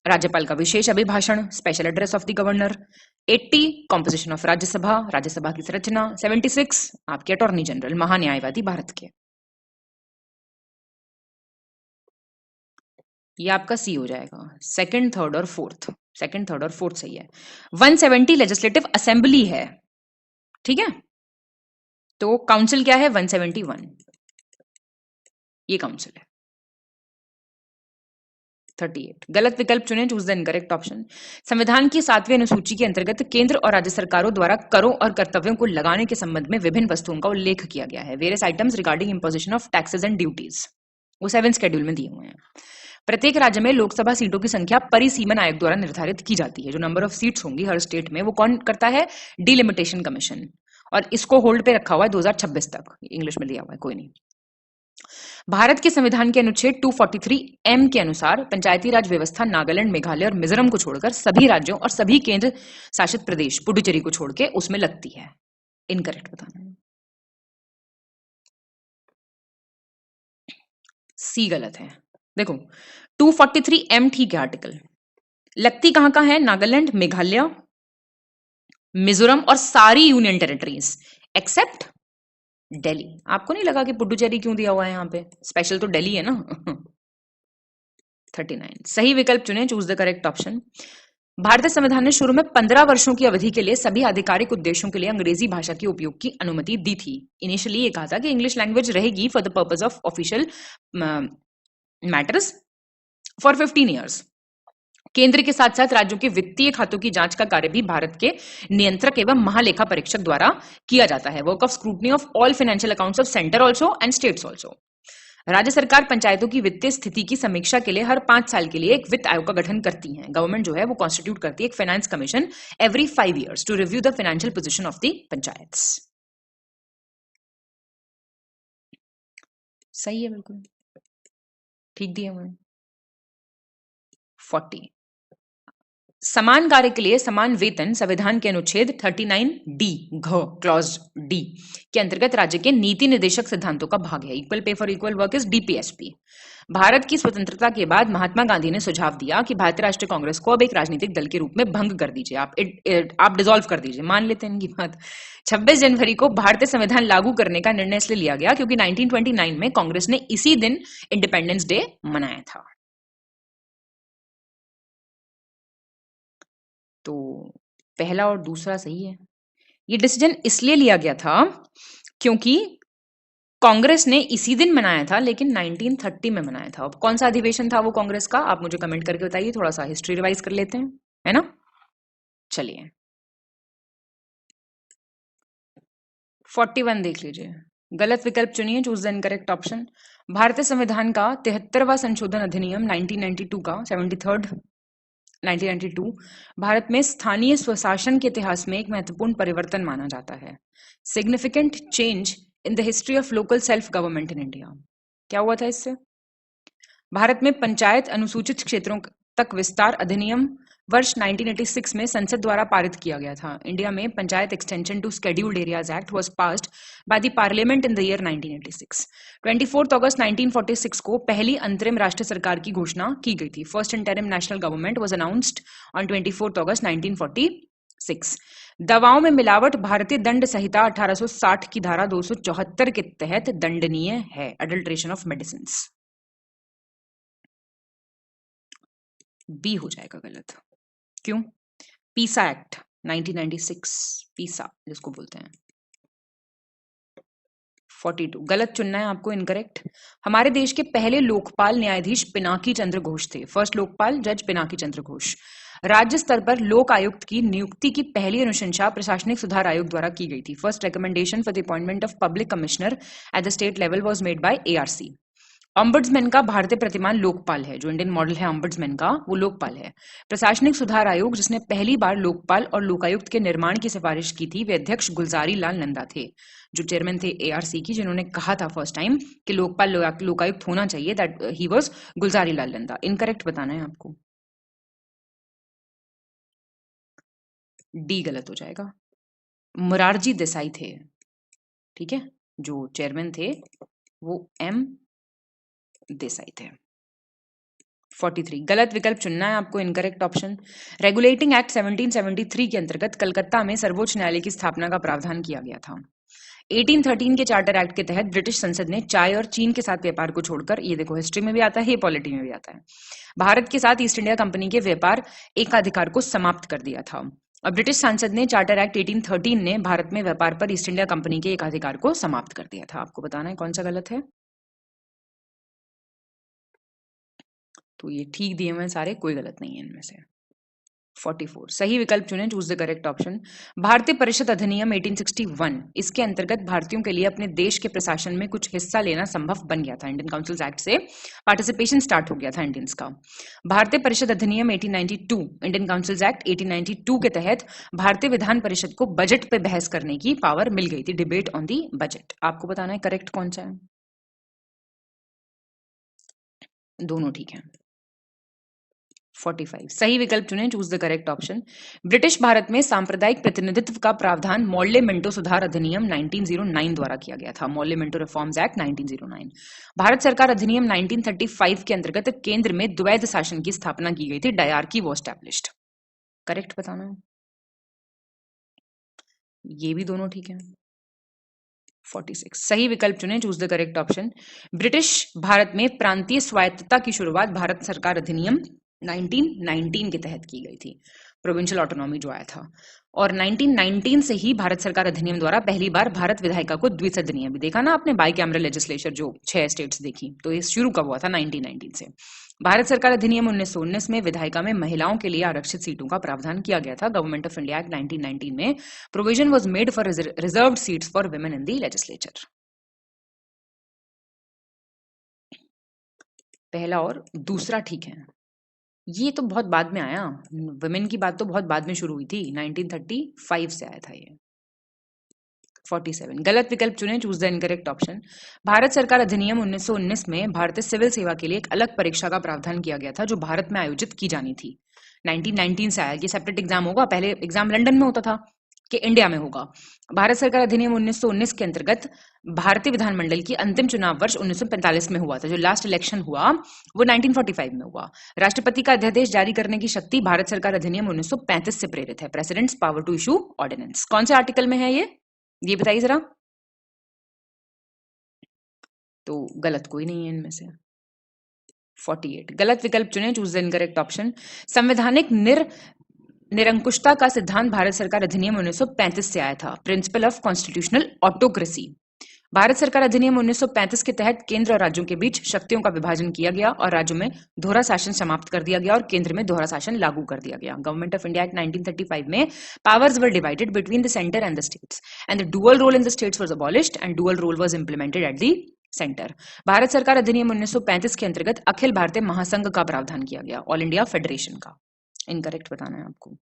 राज्यपाल का विशेष अभिभाषण, special address of the governor. 80 composition of Rajya Sabha, Rajya Sabha की संरचना। 76 आपके अटॉर्नी जनरल, महान्यायवादी भारत के। ये आपका सी हो जाएगा। सेकंड, थर्ड और फोर्थ, सेकंड, थर्ड और फोर्थ सही है। 170 लेजिस्लेटिव असेंबली है, ठीक है। तो काउंसिल क्या है? 171, ये काउंसिल है। 38 गलत विकल्प चुने, चूज द इनकरेक्ट ऑप्शन। संविधान की 7वीं अनुसूची के अंतर्गत केंद्र और राज्य सरकारों द्वारा करों और कर्तव्यों को लगाने के संबंध में विभिन्न वस्तुओं का उल्लेख किया गया है। Various items regarding imposition of taxes and duties, वो 7 शेड्यूल में दिए हुए हैं। प्रत्येक राज्य में लोकसभा सीटों की संख्या परिसीमन आयोग द्वारा निर्धारित की जाती है। जो नंबर ऑफ सीट्स होंगी हर स्टेट में, वो कौन करता है? Delimitation commission. और इसको होल्ड पे रखा हुआ है 2026 तक, इंग्लिश में दिया हुआ है, कोई नहीं। भारत के संविधान के अनुच्छेद 243 एम के अनुसार पंचायती राज व्यवस्था नागालैंड, मेघालय और मिजोरम को छोड़कर सभी राज्यों और सभी केंद्र शासित प्रदेश पुडुचेरी को छोड़ के उसमें लगती है। इनकरेक्ट बताना है। सी गलत है। देखो 243 एम ठीक है आर्टिकल, लगती कहां का है? नागालैंड, मेघालय, मिजोरम और सारी यूनियन टेरिटरीज एक्सेप्ट दिल्ली। आपको नहीं लगा कि पुडुचेरी क्यों दिया हुआ है यहाँ पे? स्पेशल तो दिल्ली है ना। 39 सही विकल्प चुने, चूज द करेक्ट ऑप्शन। भारतीय संविधान ने शुरू में 15 वर्षों की अवधि के लिए सभी आधिकारिक उद्देश्यों के लिए अंग्रेजी भाषा के उपयोग की अनुमति दी थी। इनिशियली ये कहा था कि इंग्लिश लैंग्वेज रहेगी for the purpose of official matters for 15 years. केंद्र के साथ साथ राज्यों के वित्तीय खातों की जांच का कार्य भी भारत के नियंत्रक एवं महालेखा परीक्षक द्वारा किया जाता है। Work of scrutiny of all financial accounts of centre also and states also. राज्य सरकार पंचायतों की वित्तीय स्थिति की समीक्षा के लिए हर 5 साल के लिए एक वित्त आयोग का गठन करती है। गवर्नमेंट जो है वो कॉन्स्टिट्यूट करती है एक finance commission every 5 years to review the financial position of the panchayats. सही है, बिल्कुल ठीक दिया हुआ है। 40 समान कार्य के लिए समान वेतन संविधान के अनुच्छेद 39 डी घ क्लॉज डी के अंतर्गत राज्य के नीति निर्देशक सिद्धांतों का भाग है। Equal pay for equal work is DPSP. Bharat की स्वतंत्रता के बाद महात्मा गांधी ने सुझाव दिया कि भारतीय राष्ट्रीय कांग्रेस को अब एक राजनीतिक दल के रूप में भंग कर दीजिए, आप डिसॉल्व कर दीजिए। मान लेते हैं इनकी बात। 26 जनवरी को भारतीय संविधान लागू करने का निर्णय इसलिए लिया गया क्योंकि 1929 में कांग्रेस ने इसी दिन इंडिपेंडेंस डे मनाया था। तो पहला और दूसरा सही है। ये डिसीजन इसलिए लिया गया था क्योंकि कांग्रेस ने इसी दिन मनाया था, लेकिन 1930 में मनाया था। अब कौन सा अधिवेशन था वो कांग्रेस का? आप मुझे कमेंट करके बताइए, थोड़ा सा हिस्ट्री रिवाइज कर लेते हैं, है ना। चलिए 41 देख लीजिए। गलत विकल्प चुनिए, चूज द इनकरेक्ट ऑप्शन। भारतीय संविधान का 73वां संशोधन अधिनियम 1992 का 73rd 1992 भारत में स्थानीय स्वशासन के इतिहास में एक महत्वपूर्ण परिवर्तन माना जाता है। Significant change in the history of local self government in India. क्या हुआ था इससे? भारत में पंचायत अनुसूचित क्षेत्रों तक विस्तार अधिनियम वर्ष 1986 में संसद द्वारा पारित किया गया था। इंडिया में panchayat extension to scheduled areas act was passed by the parliament in the year 1986। 24 अगस्त 1946 को पहली अंतरिम राष्ट्र सरकार की घोषणा की गई थी। First interim national government was announced on 24 अगस्त 1946। दवाओं में मिलावट भारतीय दंड संहिता 1860 की धारा 274 के तहत दंडनीय है। Adulteration of medicines. बी हो जाएगा गलत। क्यों? पीसा एक्ट 1996, पीसा जिसको बोलते हैं। 42 गलत चुनना है आपको, इनकरेक्ट। हमारे देश के पहले लोकपाल न्यायाधीश पिनाकी चंद्र घोष थे। फर्स्ट लोकपाल जज पिनाकी चंद्र घोष। राज्य स्तर पर लोक आयुक्त की नियुक्ति की पहली अनुशंसा प्रशासनिक सुधार आयोग द्वारा की गई थी। First recommendation for the appointment of public commissioner at the state level was made by ARC. Ombudsman का भारतीय प्रतिमान लोकपाल है। जो इंडियन मॉडल है ऑम्बुड्समैन का, वो लोकपाल है। प्रशासनिक सुधार आयोग जिसने पहली बार लोकपाल और लोकायुक्त के निर्माण की सिफारिश की थी, वे अध्यक्ष गुलजारी लाल नंदा थे, जो चेयरमैन थे एआरसी की, जिन्होंने कहा था फर्स्ट टाइम कि लोकपाल लोकायुक्त होना चाहिए। That he was Gulzari Lal Nanda. Incorrect बताना है आपको। डी गलत हो जाएगा। मोरारजी देसाई थे, ठीक है। जो चेयरमैन थे वो एम देसाई थे। 43 गलत विकल्प चुनना है आपको, इनकरेक्ट ऑप्शन। रेगुलेटिंग एक्ट 1773 के अंतर्गत कलकत्ता में सर्वोच्च न्यायालय की स्थापना का प्रावधान किया गया था। 1813 के चार्टर एक्ट के तहत ब्रिटिश संसद ने चाय और चीन के साथ व्यापार को छोड़कर, ये देखो हिस्ट्री में भी आता है, ये पॉलिटी में भी आता है, भारत के साथ ईस्ट इंडिया कंपनी के व्यापार एकाधिकार को समाप्त कर दिया था। अब ब्रिटिश संसद ने चार्टर एक्ट 1813 ने भारत में व्यापार पर ईस्ट इंडिया कंपनी के एकाधिकार को समाप्त कर दिया था। आपको बताना है कौन सा गलत है। तो ये ठीक दिए हुए सारे, कोई गलत नहीं है इनमें से। 44 सही विकल्प चुनें, चूज द करेक्ट ऑप्शन। भारतीय परिषद अधिनियम 1861, इसके अंतर्गत भारतीयों के लिए अपने देश के प्रशासन में कुछ हिस्सा लेना संभव बन गया था। इंडियन काउंसिल्स एक्ट से पार्टिसिपेशन स्टार्ट हो गया था इंडियंस का। भारतीय परिषद अधिनियम 1892, इंडियन काउंसिल्स एक्ट 1892 के तहत भारतीय विधान परिषद को बजट पे बहस करने की पावर मिल गई थी, डिबेट ऑन दी बजट। आपको बताना है करेक्ट कौन सा है। दोनों ठीक है। 45 सही विकल्प चुनें, choose the correct option. British Bharat में सांप्रदायिक प्रतिनिधित्व का प्रावधान मॉर्ले मिंटो सुधार अधिनियम 1909 द्वारा किया गया था। Morley Minto reforms act 1909। Bharat सरकार अधिनियम 1935 के अंतर्गत केंद्र में द्वैध शासन की स्थापना की गई थी। Dyarchy was established. करेक्ट बताना। ये भी दोनों ठीक है। 46 सही विकल्प चुनें, choose the correct option. British Bharat में प्रांतीय स्वायत्तता की शुरुआत भारत सरकार अधिनियम 1919 के तहत की गई थी। प्रोविंशियल ऑटोनॉमी जो आया था, और 1919 से ही भारत सरकार अधिनियम द्वारा पहली बार भारत विधायिका को द्विसदनीय, भी देखा ना आपने, बाई कैमरल लेजिस्लेचर जो 6 स्टेट्स देखी, तो ये शुरू कब हुआ था 1919 से। भारत सरकार अधिनियम 1919 में विधायिका में महिलाओं के लिए आरक्षित सीटों का प्रावधान किया गया था। गवर्नमेंट ऑफ इंडिया एक्ट 1919 में provision was made for reserved seats for women in the legislature. पहला और दूसरा ठीक है। ये तो बहुत बाद में आया, वुमेन की बात तो बहुत बाद में शुरू हुई थी, 1935 से आया था ये। 47 गलत विकल्प चुनें, choose the incorrect option. Bharat सरकार अधिनियम 1919 में भारतीय सिविल सेवा के लिए एक अलग परीक्षा का प्रावधान किया गया था जो भारत में आयोजित की जानी थी। 1919 से आया, ये सेपरेट एग्जाम होगा। पहले एग्जाम लंदन में होता था कि इंडिया में होगा। भारत सरकार अधिनियम 1919 के अंतर्गत भारतीय विधानमंडल की अंतिम चुनाव वर्ष 1945 में हुआ था। जो लास्ट इलेक्शन हुआ वो 1945 में हुआ। राष्ट्रपति का अध्यादेश जारी करने की शक्ति भारत सरकार अधिनियम 1935 से प्रेरित है। President's power to issue ordinance. कौन से आर्टिकल में है ये बताइए जरा। तो गलत कोई नहीं है इनमें से। 48 गलत विकल्प चुनें, चूज द इनकरेक्ट ऑप्शन। संवैधानिक निरंकुशता का सिद्धांत भारत सरकार अधिनियम 1935 से आया था। Principle of constitutional autocracy. Bharat सरकार अधिनियम 1935 के तहत केंद्र और राज्यों के बीच शक्तियों का विभाजन किया गया और राज्यों में दोहरा शासन समाप्त कर दिया गया और केंद्र में दोहरा शासन लागू कर दिया गया। गवर्नमेंट ऑफ इंडिया एक्ट 1935 में powers were divided between the centre and the states and the dual role in the states was abolished and dual role was implemented at the centre. भारत सरकार अधिनियम 1935 के अंतर्गत अखिल भारतीय महासंघ का प्रावधान किया गया, ऑल इंडिया फेडरेशन का। इनकरेक्ट बताना है आपको।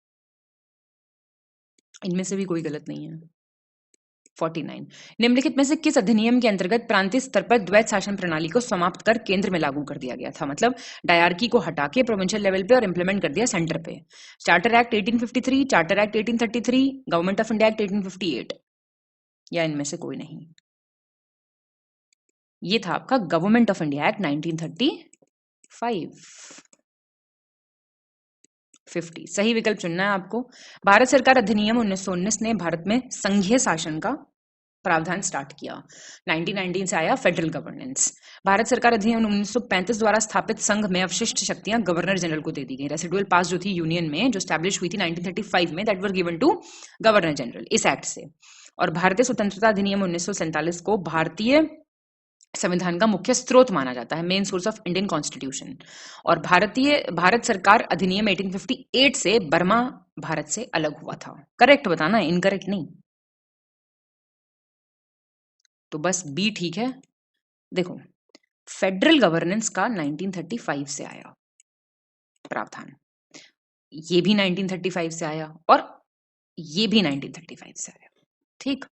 इनमें से भी कोई गलत नहीं है। 49 निम्नलिखित में से किस अधिनियम के अंतर्गत प्रांतीय स्तर पर द्वैध शासन प्रणाली को समाप्त कर केंद्र में लागू कर दिया गया था। मतलब डायरकी को हटा के प्रोविंशियल लेवल पे और इंप्लीमेंट कर दिया सेंटर पे। Charter act 1853, charter act 1833, government of India act 1858, या इनमें से कोई नहीं। ये था आपका गवर्नमेंट ऑफ इंडिया एक्ट 1935। 50 सही विकल्प चुनना है आपको। भारत सरकार अधिनियम 1919 ने भारत में संघीय शासन का प्रावधान स्टार्ट किया। 1919 से आया फेडरल गवर्नेंस। भारत सरकार अधिनियम 1935 द्वारा स्थापित संघ में अवशिष्ट शक्तियां गवर्नर जनरल को दे दी गई। रेसिडुअल पास जो थी यूनियन में, जो स्टैब्लिश हुई थी 1935 में, that were given to governor general इस एक्ट से। और भारतीय स्वतंत्रता अधिनियम 1947 को भारतीय संविधान का मुख्य स्रोत माना जाता है, main source of Indian constitution. और भारत सरकार अधिनियम 1858 से बर्मा भारत से अलग हुआ था। करेक्ट बताना है, इनकरेक्ट नहीं। तो बस बी ठीक है। देखो, फेडरल गवर्नेंस का 1935 से आया प्रावधान, ये भी 1935 से आया और ये भी 1935 से आया। ठीक,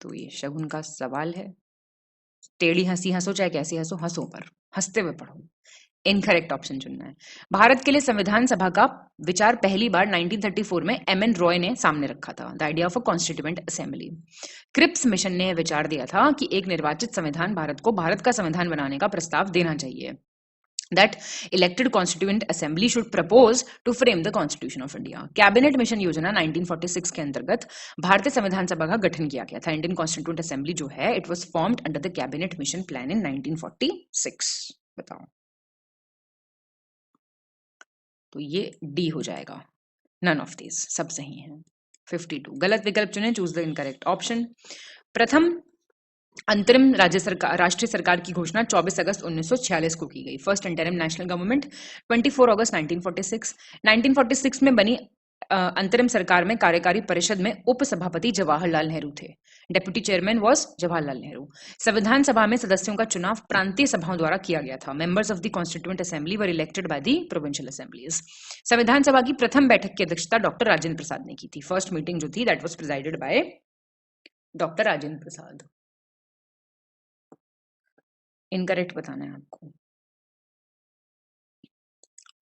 तो ये शगुन का सवाल है। टेढ़ी हंसी हंसो चाहे कैसी हंसो, हंसो पर हंसते हुए पढ़ो। इनकरेक्ट ऑप्शन चुनना है। भारत के लिए संविधान सभा का विचार पहली बार 1934 में एमएन रॉय ने सामने रखा था, the idea of a constituent assembly. Cripps mission ने विचार दिया था कि एक निर्वाचित संविधान भारत को भारत का संविधान बनाने का प्रस्ताव देना चाहिए। that elected constituent assembly should propose to frame the constitution of India. Cabinet mission योजना 1946 के अंतर्गत भारतीय संविधान सभा का गठन किया गया था. इंडियन कॉन्स्टिट्यूंट असेंबली जो है it was formed under the cabinet mission plan in 1946. बताओ, तो ये डी हो जाएगा. नन ऑफ दिस, सब सही है. 52 गलत विकल्प चुने, चूज द इनकरेक्ट ऑप्शन. प्रथम अंतरिम राष्ट्रीय सरकार की घोषणा 24 अगस्त 1946 को की गई. फर्स्ट इंटरिम नेशनल गवर्नमेंट 24 अगस्त 1946. 1946 में बनी अंतरिम सरकार में कार्यकारी परिषद में उपसभापति जवाहरलाल नेहरू थे. Deputy chairman was Jawaharlal Nehru. संविधान सभा में सदस्यों का चुनाव प्रांतीय सभाओं द्वारा किया गया था. Members of the constituent assembly were elected by the provincial assemblies. संविधान सभा की प्रथम बैठक की अध्यक्षता डॉक्टर राजेंद्र प्रसाद ने की थी. फर्स्ट मीटिंग जो थी that was presided by doctor Rajendra Prasad. Incorrect बताना है आपको.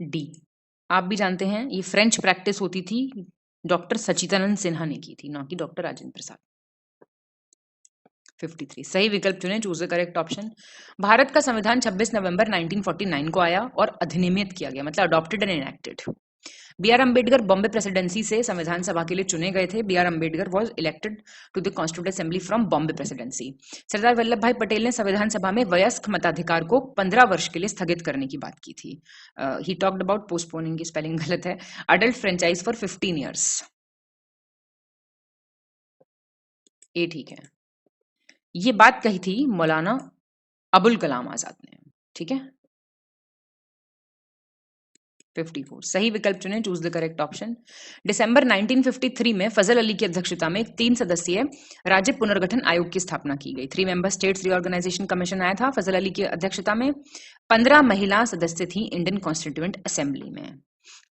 डी. आप भी जानते हैं ये फ्रेंच प्रैक्टिस होती थी, डॉक्टर सचिदानंद सिन्हा ने की थी, ना कि डॉक्टर राजेंद्र प्रसाद. 53 सही विकल्प चुने, choose the correct option. Bharat का संविधान 26 नवंबर 1949 को आया और अधिनियमित किया गया, मतलब adopted and enacted. B R Ambedkar Bombay presidency से संविधान सभा के लिए चुने गए थे. B R Ambedkar was elected to the constituent assembly from Bombay presidency. Sardar Vallabh bhai Patel ने संविधान सभा में वयस्क मताधिकार को 15 वर्ष के लिए स्थगित करने की बात की थी. ही टॉक्ड अबाउट पोस्टपोनिंग, की स्पेलिंग गलत है. Adult franchise for 15 years. ये ठीक है. ये बात कही थी मौलाना अबुल कलाम आजाद ने. ठीक है. 54 सही विकल्प चुने, चूज द करेक्ट ऑप्शन. दिसंबर 1953 में फजल अली की अध्यक्षता में एक 3 सदस्यीय राज्य पुनर्गठन आयोग की स्थापना की गई. 3 मेंबर स्टेट्स रीऑर्गेनाइजेशन कमीशन आया था फजल अली की अध्यक्षता में. 15 महिला सदस्य थी इंडियन कॉन्स्टिट्यूएंट असेंबली में.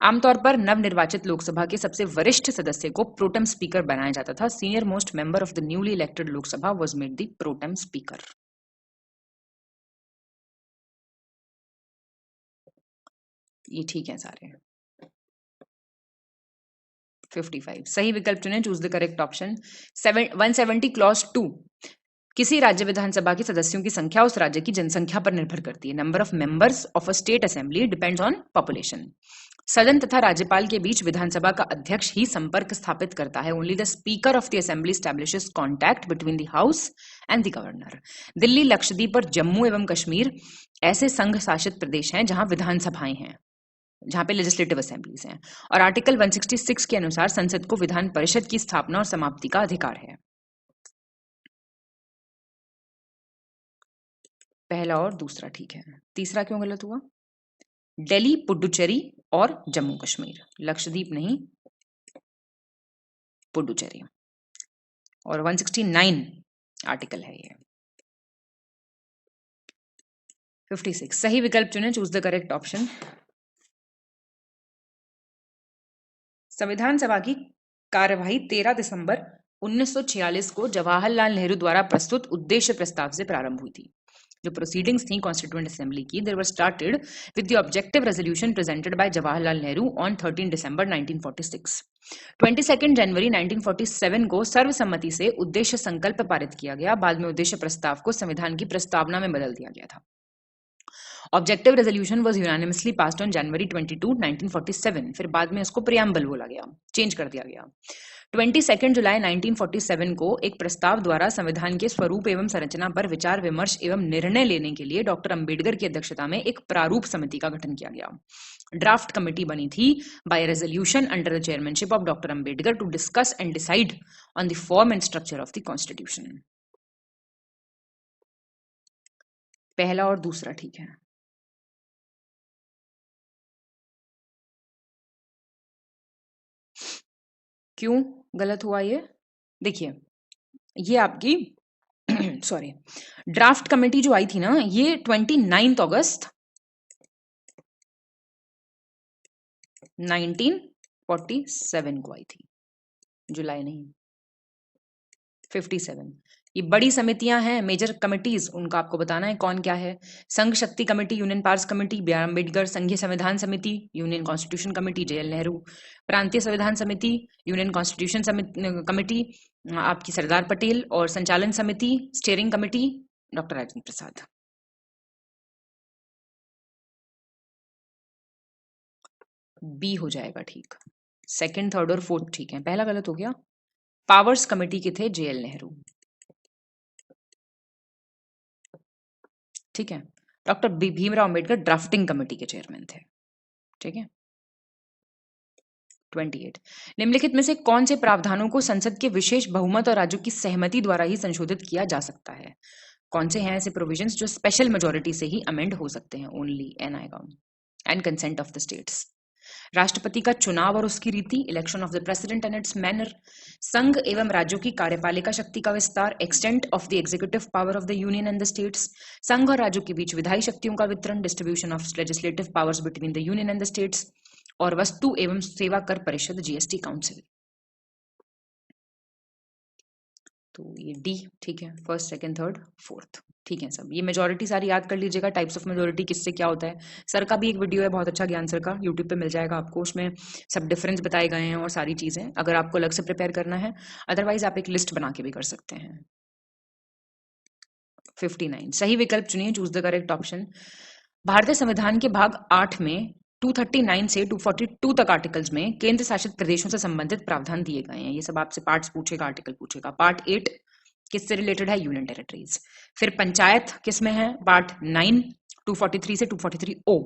आमतौर पर नवनिर्वाचित लोकसभा के सबसे वरिष्ठ सदस्य को प्रोटेम स्पीकर बनाया जाता था. Senior most member of the newly elected Lok Sabha was made the pro tem speaker. ये ठीक है सारे. 55 सही विकल्प चुने, choose the correct option. 170 clause 2 किसी राज्य विधानसभा के सदस्यों की संख्या उस राज्य की जनसंख्या पर निर्भर करती है. Number of members of a state assembly depends on population. सदन तथा राज्यपाल के बीच विधानसभा का अध्यक्ष ही संपर्क स्थापित करता है. Only the speaker of the assembly establishes contact between the house and the governor. Delhi, Lakshadweep और जम्मू एवं कश्मीर ऐसे संघ शासित प्रदेश हैं जहां विधानसभाएं हैं, जहां पे लेजिस्लेटिव असेंबलीज हैं. और आर्टिकल 166 के अनुसार संसद को विधान परिषद की स्थापना और समाप्ति का अधिकार है. पहला और दूसरा ठीक है. तीसरा क्यों गलत हुआ? दिल्ली, पुडुचेरी और जम्मू कश्मीर, लक्षद्वीप नहीं, पुडुचेरी. और 169 आर्टिकल है ये. 56 सही विकल्प चुने, चूज द करेक्ट ऑप्शन. संविधान सभा की कार्यवाही 13 दिसंबर 1946 को जवाहरलाल नेहरू द्वारा प्रस्तुत उद्देश्य प्रस्ताव से प्रारंभ हुई थी. जो प्रोसीडिंग्स थी कॉन्स्टिट्यूएंट असेंबली की, there were started with the objective resolution presented by Jawaharlal Nehru on 13 December 1946. 22 जनवरी 1947 को सर्वसम्मति से उद्देश्य संकल्प पारित किया गया. बाद में उद्देश्य प्रस्ताव को संविधान की प्रस्तावना में बदल दिया गया था. Objective resolution was unanimously passed on January 22, 1947. फिर बाद में उसको प्रियम्बल बोला गया, चेंज कर दिया गया. 22 जुलाई 1947 को एक प्रस्ताव द्वारा संविधान के स्वरूप एवं संरचना पर विचार विमर्श एवं निर्णय लेने के लिए डॉक्टर अंबेडकर की अध्यक्षता में एक प्रारूप समिति का गठन किया गया. ड्राफ्ट कमेटी बनी थी by resolution under the chairmanship of doctor Ambedkar to discuss and decide on the form and structure of the constitution. पहला और दूसरा ठीक है. क्यों गलत हुआ ये? देखिए, ये आपकी सॉरी, ड्राफ्ट कमेटी जो आई थी ना, ये 29 अगस्त 1947 को आई थी, जुलाई नहीं. 57 ये बड़ी समितियां हैं, मेजर कमिटीज, उनका आपको बताना है कौन क्या है. संघ शक्ति committee, union powers committee, B R Ambedkar. संघीय संविधान समिति, union constitution committee, JL Nehru. प्रांतीय संविधान समिति, यूनियन कॉन्स्टिट्यूशन कमेटी, आपकी सरदार पटेल. और संचालन समिति, steering committee, doctor Rajendra Prasad. B हो जाएगा ठीक। सेकंड, थर्ड और फोर्थ ठीक है, पहला गलत हो गया। पावर्स कमेटी के थे जेएल नेहरू। ठीक है। Doctor Bhimrao Ambedkar drafting committee के चेयरमैन थे। ठीक है। 28, निम्नलिखित में से कौन से प्रावधानों को संसद के विशेष बहुमत और राज्यों की सहमति द्वारा ही संशोधित किया जा सकता है? कौन से हैं ऐसे प्रोविजंस जो स्पेशल मेजोरिटी से ही अमेंड हो सकते हैं? ओनली एन आएगा, and consent of the states. राष्ट्रपति का चुनाव और उसकी रीति, election of the president and it's manner. संघ एवं राज्यों की कार्यपालिका शक्ति का विस्तार, extent of the executive power of the union and the states. संघ और राज्यों के बीच विधायी शक्तियों का वितरण, distribution of legislative powers between the union and the states. और वस्तु एवं सेवा कर परिषद, जीएसटी काउंसिल। तो ये डी ठीक है, फर्स्ट, सेकंड, थर्ड, फोर्थ ठीक है सब। ये मेजोरिटी सारी याद कर लीजिएगा, टाइप्स ऑफ मेजोरिटी किससे क्या होता है। सर का भी एक वीडियो है बहुत अच्छा, ज्ञान सर का, यूट्यूब पे मिल जाएगा आपको, उसमें सब डिफरेंस बताए गए हैं और सारी चीजें, अगर आपको अलग से प्रिपेयर करना है। अदरवाइज आप एक लिस्ट बना के भी कर सकते हैं। 59, सही विकल्प चुनिए, चूज द करेक्ट ऑप्शन। भारतीय संविधान के भाग 8 में 239 से 242 तक आर्टिकल्स में केंद्र शासित प्रदेशों से संबंधित प्रावधान दिए गए हैं। ये सब आपसे पार्ट्स पूछेगा, आर्टिकल पूछेगा। पार्ट 8 किससे रिलेटेड है? Union territories. फिर पंचायत किस में है? पार्ट 9 243 से 243 ओ।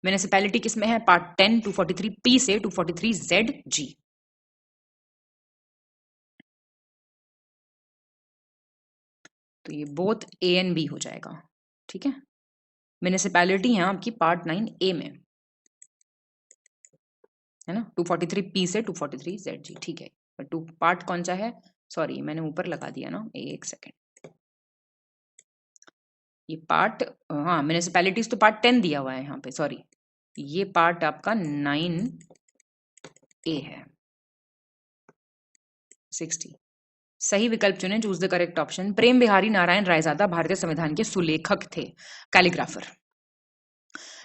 म्युनिसिपैलिटी किस में है? पार्ट 10 243 पी से 243 जेड जी। तो ये बोथ ए एंड बी हो जाएगा। ठीक है। म्युनिसिपैलिटी है आपकी पार्ट 9 ए में, है ना, 243 पी से 243 जेड जी। ठीक है। टू पार्ट कौन सा है? सॉरी मैंने ऊपर लगा दिया ना, एक सेकेंड। ये पार्ट, हाँ म्युनिसिपैलिटीज तो पार्ट 10 दिया हुआ है यहाँ पे, सॉरी। ये पार्ट आपका 9 ए है। 60, सही विकल्प चुने, चूज द करेक्ट ऑप्शन। प्रेम बिहारी नारायण रायजादा भारतीय संविधान के सुलेखक थे, कैलीग्राफर।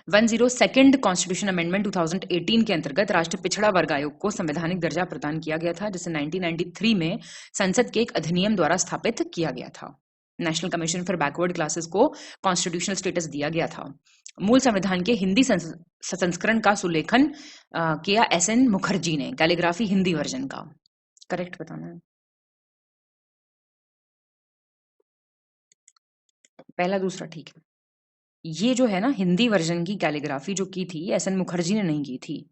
102nd कॉन्स्टिट्यूशन अमेंडमेंट 2018 के अंतर्गत राष्ट्रीय पिछड़ा वर्ग आयोग को संवैधानिक दर्जा प्रदान किया गया था, जिसे 1993 में संसद के एक अधिनियम द्वारा स्थापित किया गया था। National commission for backward classes को कॉन्स्टिट्यूशनल स्टेटस दिया गया था। मूल संविधान के हिंदी संस्करण का सुलेखन किया एसएन मुखर्जी ने, कैलीग्राफी हिंदी वर्जन का। करेक्ट बताना है। पहला दूसरा ठीक है। ये जो है ना हिंदी वर्जन की कैलीग्राफी जो की थी, एसएन मुखर्जी ने नहीं की थी,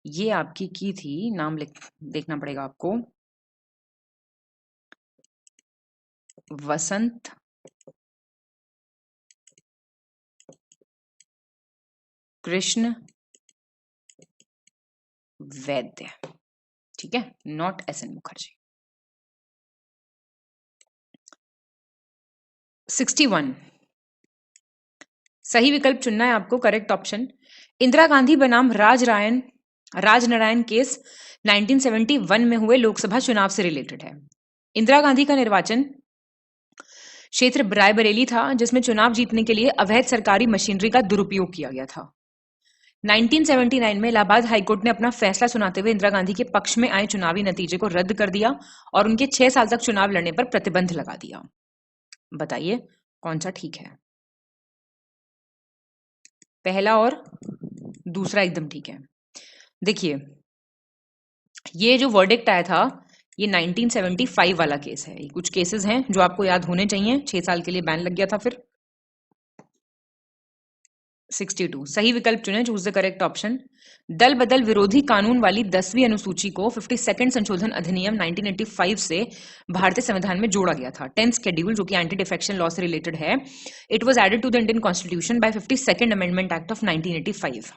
ये आपकी की थी, नाम देखना पड़ेगा आपको, वसंत कृष्ण वैद्य। ठीक है, नॉट एसएन मुखर्जी। 61, सही विकल्प चुनना है आपको, करेक्ट ऑप्शन। इंदिरा गांधी बनाम राजनारायण केस 1971 में हुए लोकसभा चुनाव से रिलेटेड है। इंदिरा गांधी का निर्वाचन क्षेत्र रायबरेली था, जिसमें चुनाव जीतने के लिए अवैध सरकारी मशीनरी का दुरुपयोग किया गया था। 1979 में इलाहाबाद हाईकोर्ट ने अपना फैसला सुनाते हुए इंदिरा गांधी के पक्ष में आए चुनावी नतीजे को रद्द कर दिया और उनके 6 साल तक चुनाव लड़ने पर प्रतिबंध लगा दिया। बताइए कौन सा ठीक है? पहला और दूसरा एकदम ठीक है। देखिए, ये जो वर्डिक्ट आया था, ये 1975 वाला केस है। कुछ केसेस हैं जो आपको याद होने चाहिए। 6 साल के लिए बैन लग गया था फिर। 62, सही विकल्प चुने, चूज द करेक्ट ऑप्शन। दल बदल विरोधी कानून वाली 10वीं अनुसूची को 52nd संशोधन अधिनियम 1985 से भारतीय संविधान में जोड़ा गया था। 10th शेड्यूल जो कि एंटी डिफेक्शन लॉ से रिलेटेड है, it was added to the Indian constitution by 52nd amendment act of 1985।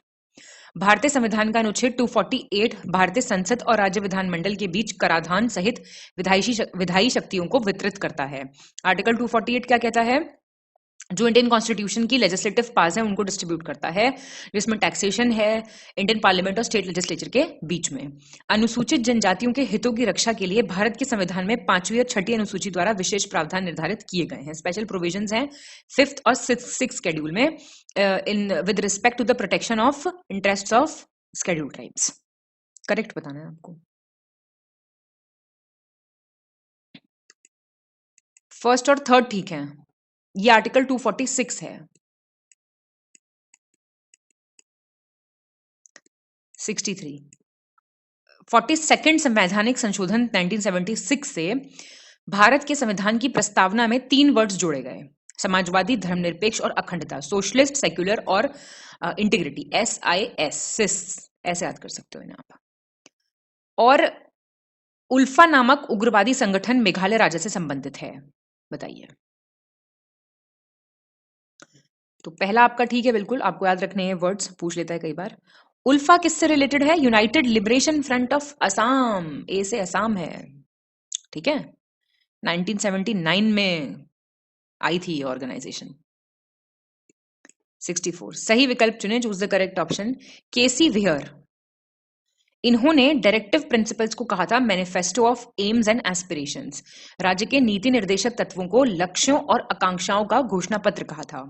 भारतीय संविधान का अनुच्छेद 248 भारतीय संसद और राज्य विधानमंडल के बीच कराधान सहित विधायी शक्तियों को वितरित करता है। आर्टिकल 248 क्या कहता है? जो इंडियन कॉन्स्टिट्यूशन की लेजिस्लेटिव पावर्स है उनको डिस्ट्रीब्यूट करता है, जिसमें टैक्सेशन है इंडियन पार्लियामेंट और स्टेट लेजिस्लेचर के बीच में। अनुसूचित जनजातियों के हितों की रक्षा के लिए भारत के संविधान में 5वीं और 6ठी अनुसूची द्वारा विशेष प्रावधान निर्धारित किए गए हैं। स्पेशल प्रोविजंस हैं 5th और 6th शेड्यूल में इन with respect to the protection of interests of schedule tribes. Correct बताना है आपको। फर्स्ट और थर्ड ठीक है। ये आर्टिकल 246 है। 63 42 संवैधानिक संशोधन 1976 से भारत के संविधान की प्रस्तावना में 3 वर्ड्स जोड़े गए, समाजवादी, धर्मनिरपेक्ष और अखंडता, सोशलिस्ट, सेक्युलर और इंटीग्रिटी, SIS, सिस, ऐसे याद कर सकते हो इन्हें आप। और उल्फा नामक उग्रवादी संगठन मेघालय राज्य से संबंधित है, बताइए। तो पहला आपका ठीक है, बिल्कुल आपको याद रखने हैं वर्ड्स, पूछ लेता है कई बार। उल्फा किससे रिलेटेड है? United Liberation Front of Assam, A से असम है, ठीक है। 1979 में आई थी ये ऑर्गेनाइजेशन। 64 सही विकल्प चुने, choose the correct option. K C Wheare, इन्होंने डायरेक्टिव प्रिंसिपल्स को कहा था manifesto of aims and aspirations, राज्य के नीति निर्देशक तत्वों को लक्ष्यों और आकांक्षाओं का घोषणा पत्र कहा था।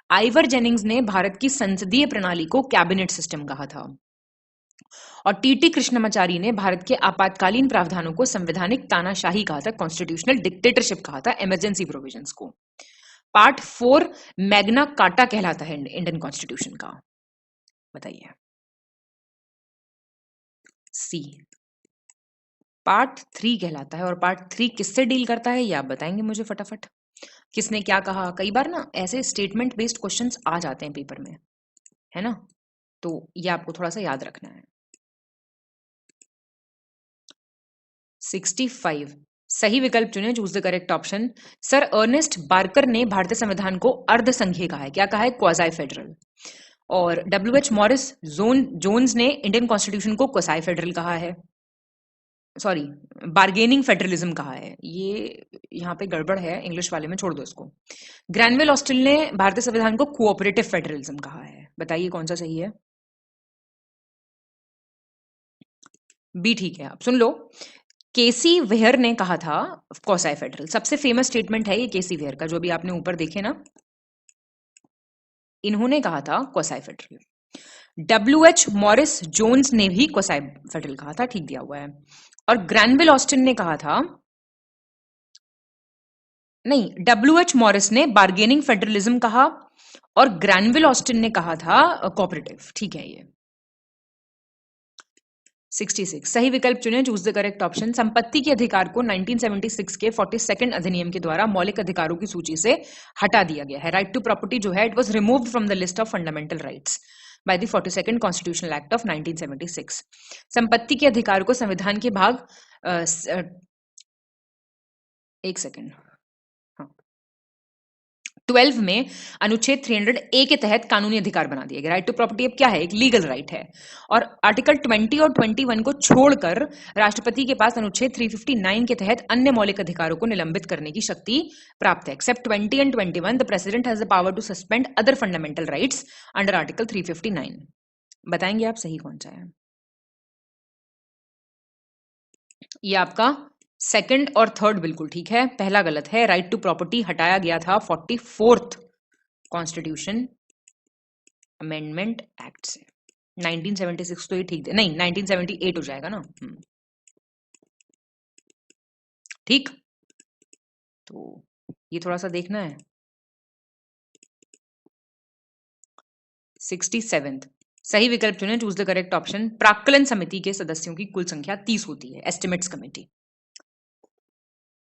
आइवर जेनिंग्स ने भारत की संसदीय प्रणाली को कैबिनेट सिस्टम कहा था। और टीटी कृष्णमाचारी ने भारत के आपातकालीन प्रावधानों को संवैधानिक तानाशाही कहा था, कॉन्स्टिट्यूशनल डिक्टेटरशिप कहा था, इमरजेंसी प्रोविजंस को। पार्ट 4 मैग्ना कार्टा कहलाता है इंडियन कॉन्स्टिट्यूशन का, बताइए। सी पार्ट 3 कहलाता है। और पार्ट 3 किससे डील करता है ये आप बताएंगे मुझे फटाफट, किसने क्या कहा। कई बार ना ऐसे स्टेटमेंट बेस्ड क्वेश्चंस आ जाते हैं पेपर में, है ना, तो ये आपको थोड़ा सा याद रखना है। 65 सही विकल्प चुने, choose the correct option. Sir Ernest Barker ने भारतीय संविधान को अर्ध संघीय कहा है, क्या कहा है? Quasi federal. और WH मॉरिस जोन्स ने इंडियन कॉन्स्टिट्यूशन को क्वाज़ाई फेडरल कहा है, सॉरी बार्गेनिंग फेडरलिज्म कहा है। ये यहाँ पे गड़बड़ है, इंग्लिश वाले में छोड़ दो इसको। ग्रैनवेल ऑस्टिन ने भारतीय संविधान को कोऑपरेटिव फेडरलिज्म कहा है, बताइए कौन सा सही है। बी ठीक है। अब सुन लो, केसी वेयर ने कहा था क्वाज़ाई फेडरल, सबसे फेमस स्टेटमेंट है ये केसी वेयर का, जो भी आपने ऊपर देखे ना, इन्होंने कहा था quasi federal. WH Morris Jones ने भी क्वाज़ाई फेडरल कहा था, ठीक दिया हुआ है। और ग्रैनवेल ऑस्टिन ने कहा था, नहीं, WH मॉरिस ने बार्गेनिंग फेडरलिज्म कहा और ग्रैनवेल ऑस्टिन ने कहा था कोऑपरेटिव, ठीक है ये। 66 सही विकल्प चुने, चूज द करेक्ट ऑप्शन। संपत्ति के अधिकार को 1976 के 42 अधिनियम के द्वारा मौलिक अधिकारों की सूची से हटा दिया गया है। राइट टू प्रॉपर्टी जो है, it was removed from the list of fundamental rights by the 42 constitutional act of 1976। संपत्ति के अधिकार को संविधान के भाग एक सेकेंड, 12 में अनुच्छेद 300A के तहत कानूनी अधिकार बना दिया गया। राइट टू प्रॉपर्टी अब क्या है? एक लीगल राइट है। और आर्टिकल 20 और 21 को छोड़कर राष्ट्रपति के पास अनुच्छेद 359 के तहत अन्य मौलिक अधिकारों को निलंबित करने की शक्ति प्राप्त है। Except 20 and 21, the president has the power to suspend other fundamental rights under article 359। बताएंगे आप सही कौन सा है? ये आपका सेकंड और थर्ड बिल्कुल ठीक है, पहला गलत है। राइट टू प्रॉपर्टी हटाया गया था 44th कॉन्स्टिट्यूशन अमेंडमेंट एक्ट से। 1976 तो ये ठीक है, नहीं 1978 हो जाएगा ना, ठीक। तो ये थोड़ा सा देखना है। 67 सही विकल्प चुने, चूज द करेक्ट ऑप्शन। प्राक्कलन समिति के सदस्यों की कुल संख्या 30 होती है, एस्टिमेट्स कमेटी।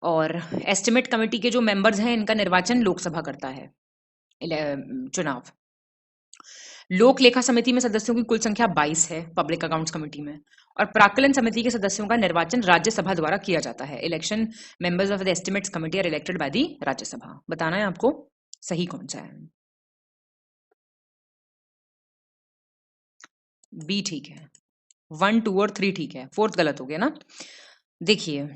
और एस्टिमेट कमेटी के जो मेंबर्स हैं, इनका निर्वाचन लोकसभा करता है, चुनाव। लोक लेखा समिति में सदस्यों की कुल संख्या 22 है, पब्लिक अकाउंट्स कमेटी में। और प्राक्कलन समिति के सदस्यों का निर्वाचन राज्यसभा द्वारा किया जाता है। Election members of the estimates committee are elected by the Rajya Sabha. बताना है आपको सही कौन सा है। बी ठीक है, 1, 2 और 3 ठीक है, 4th गलत हो गया ना। देखिए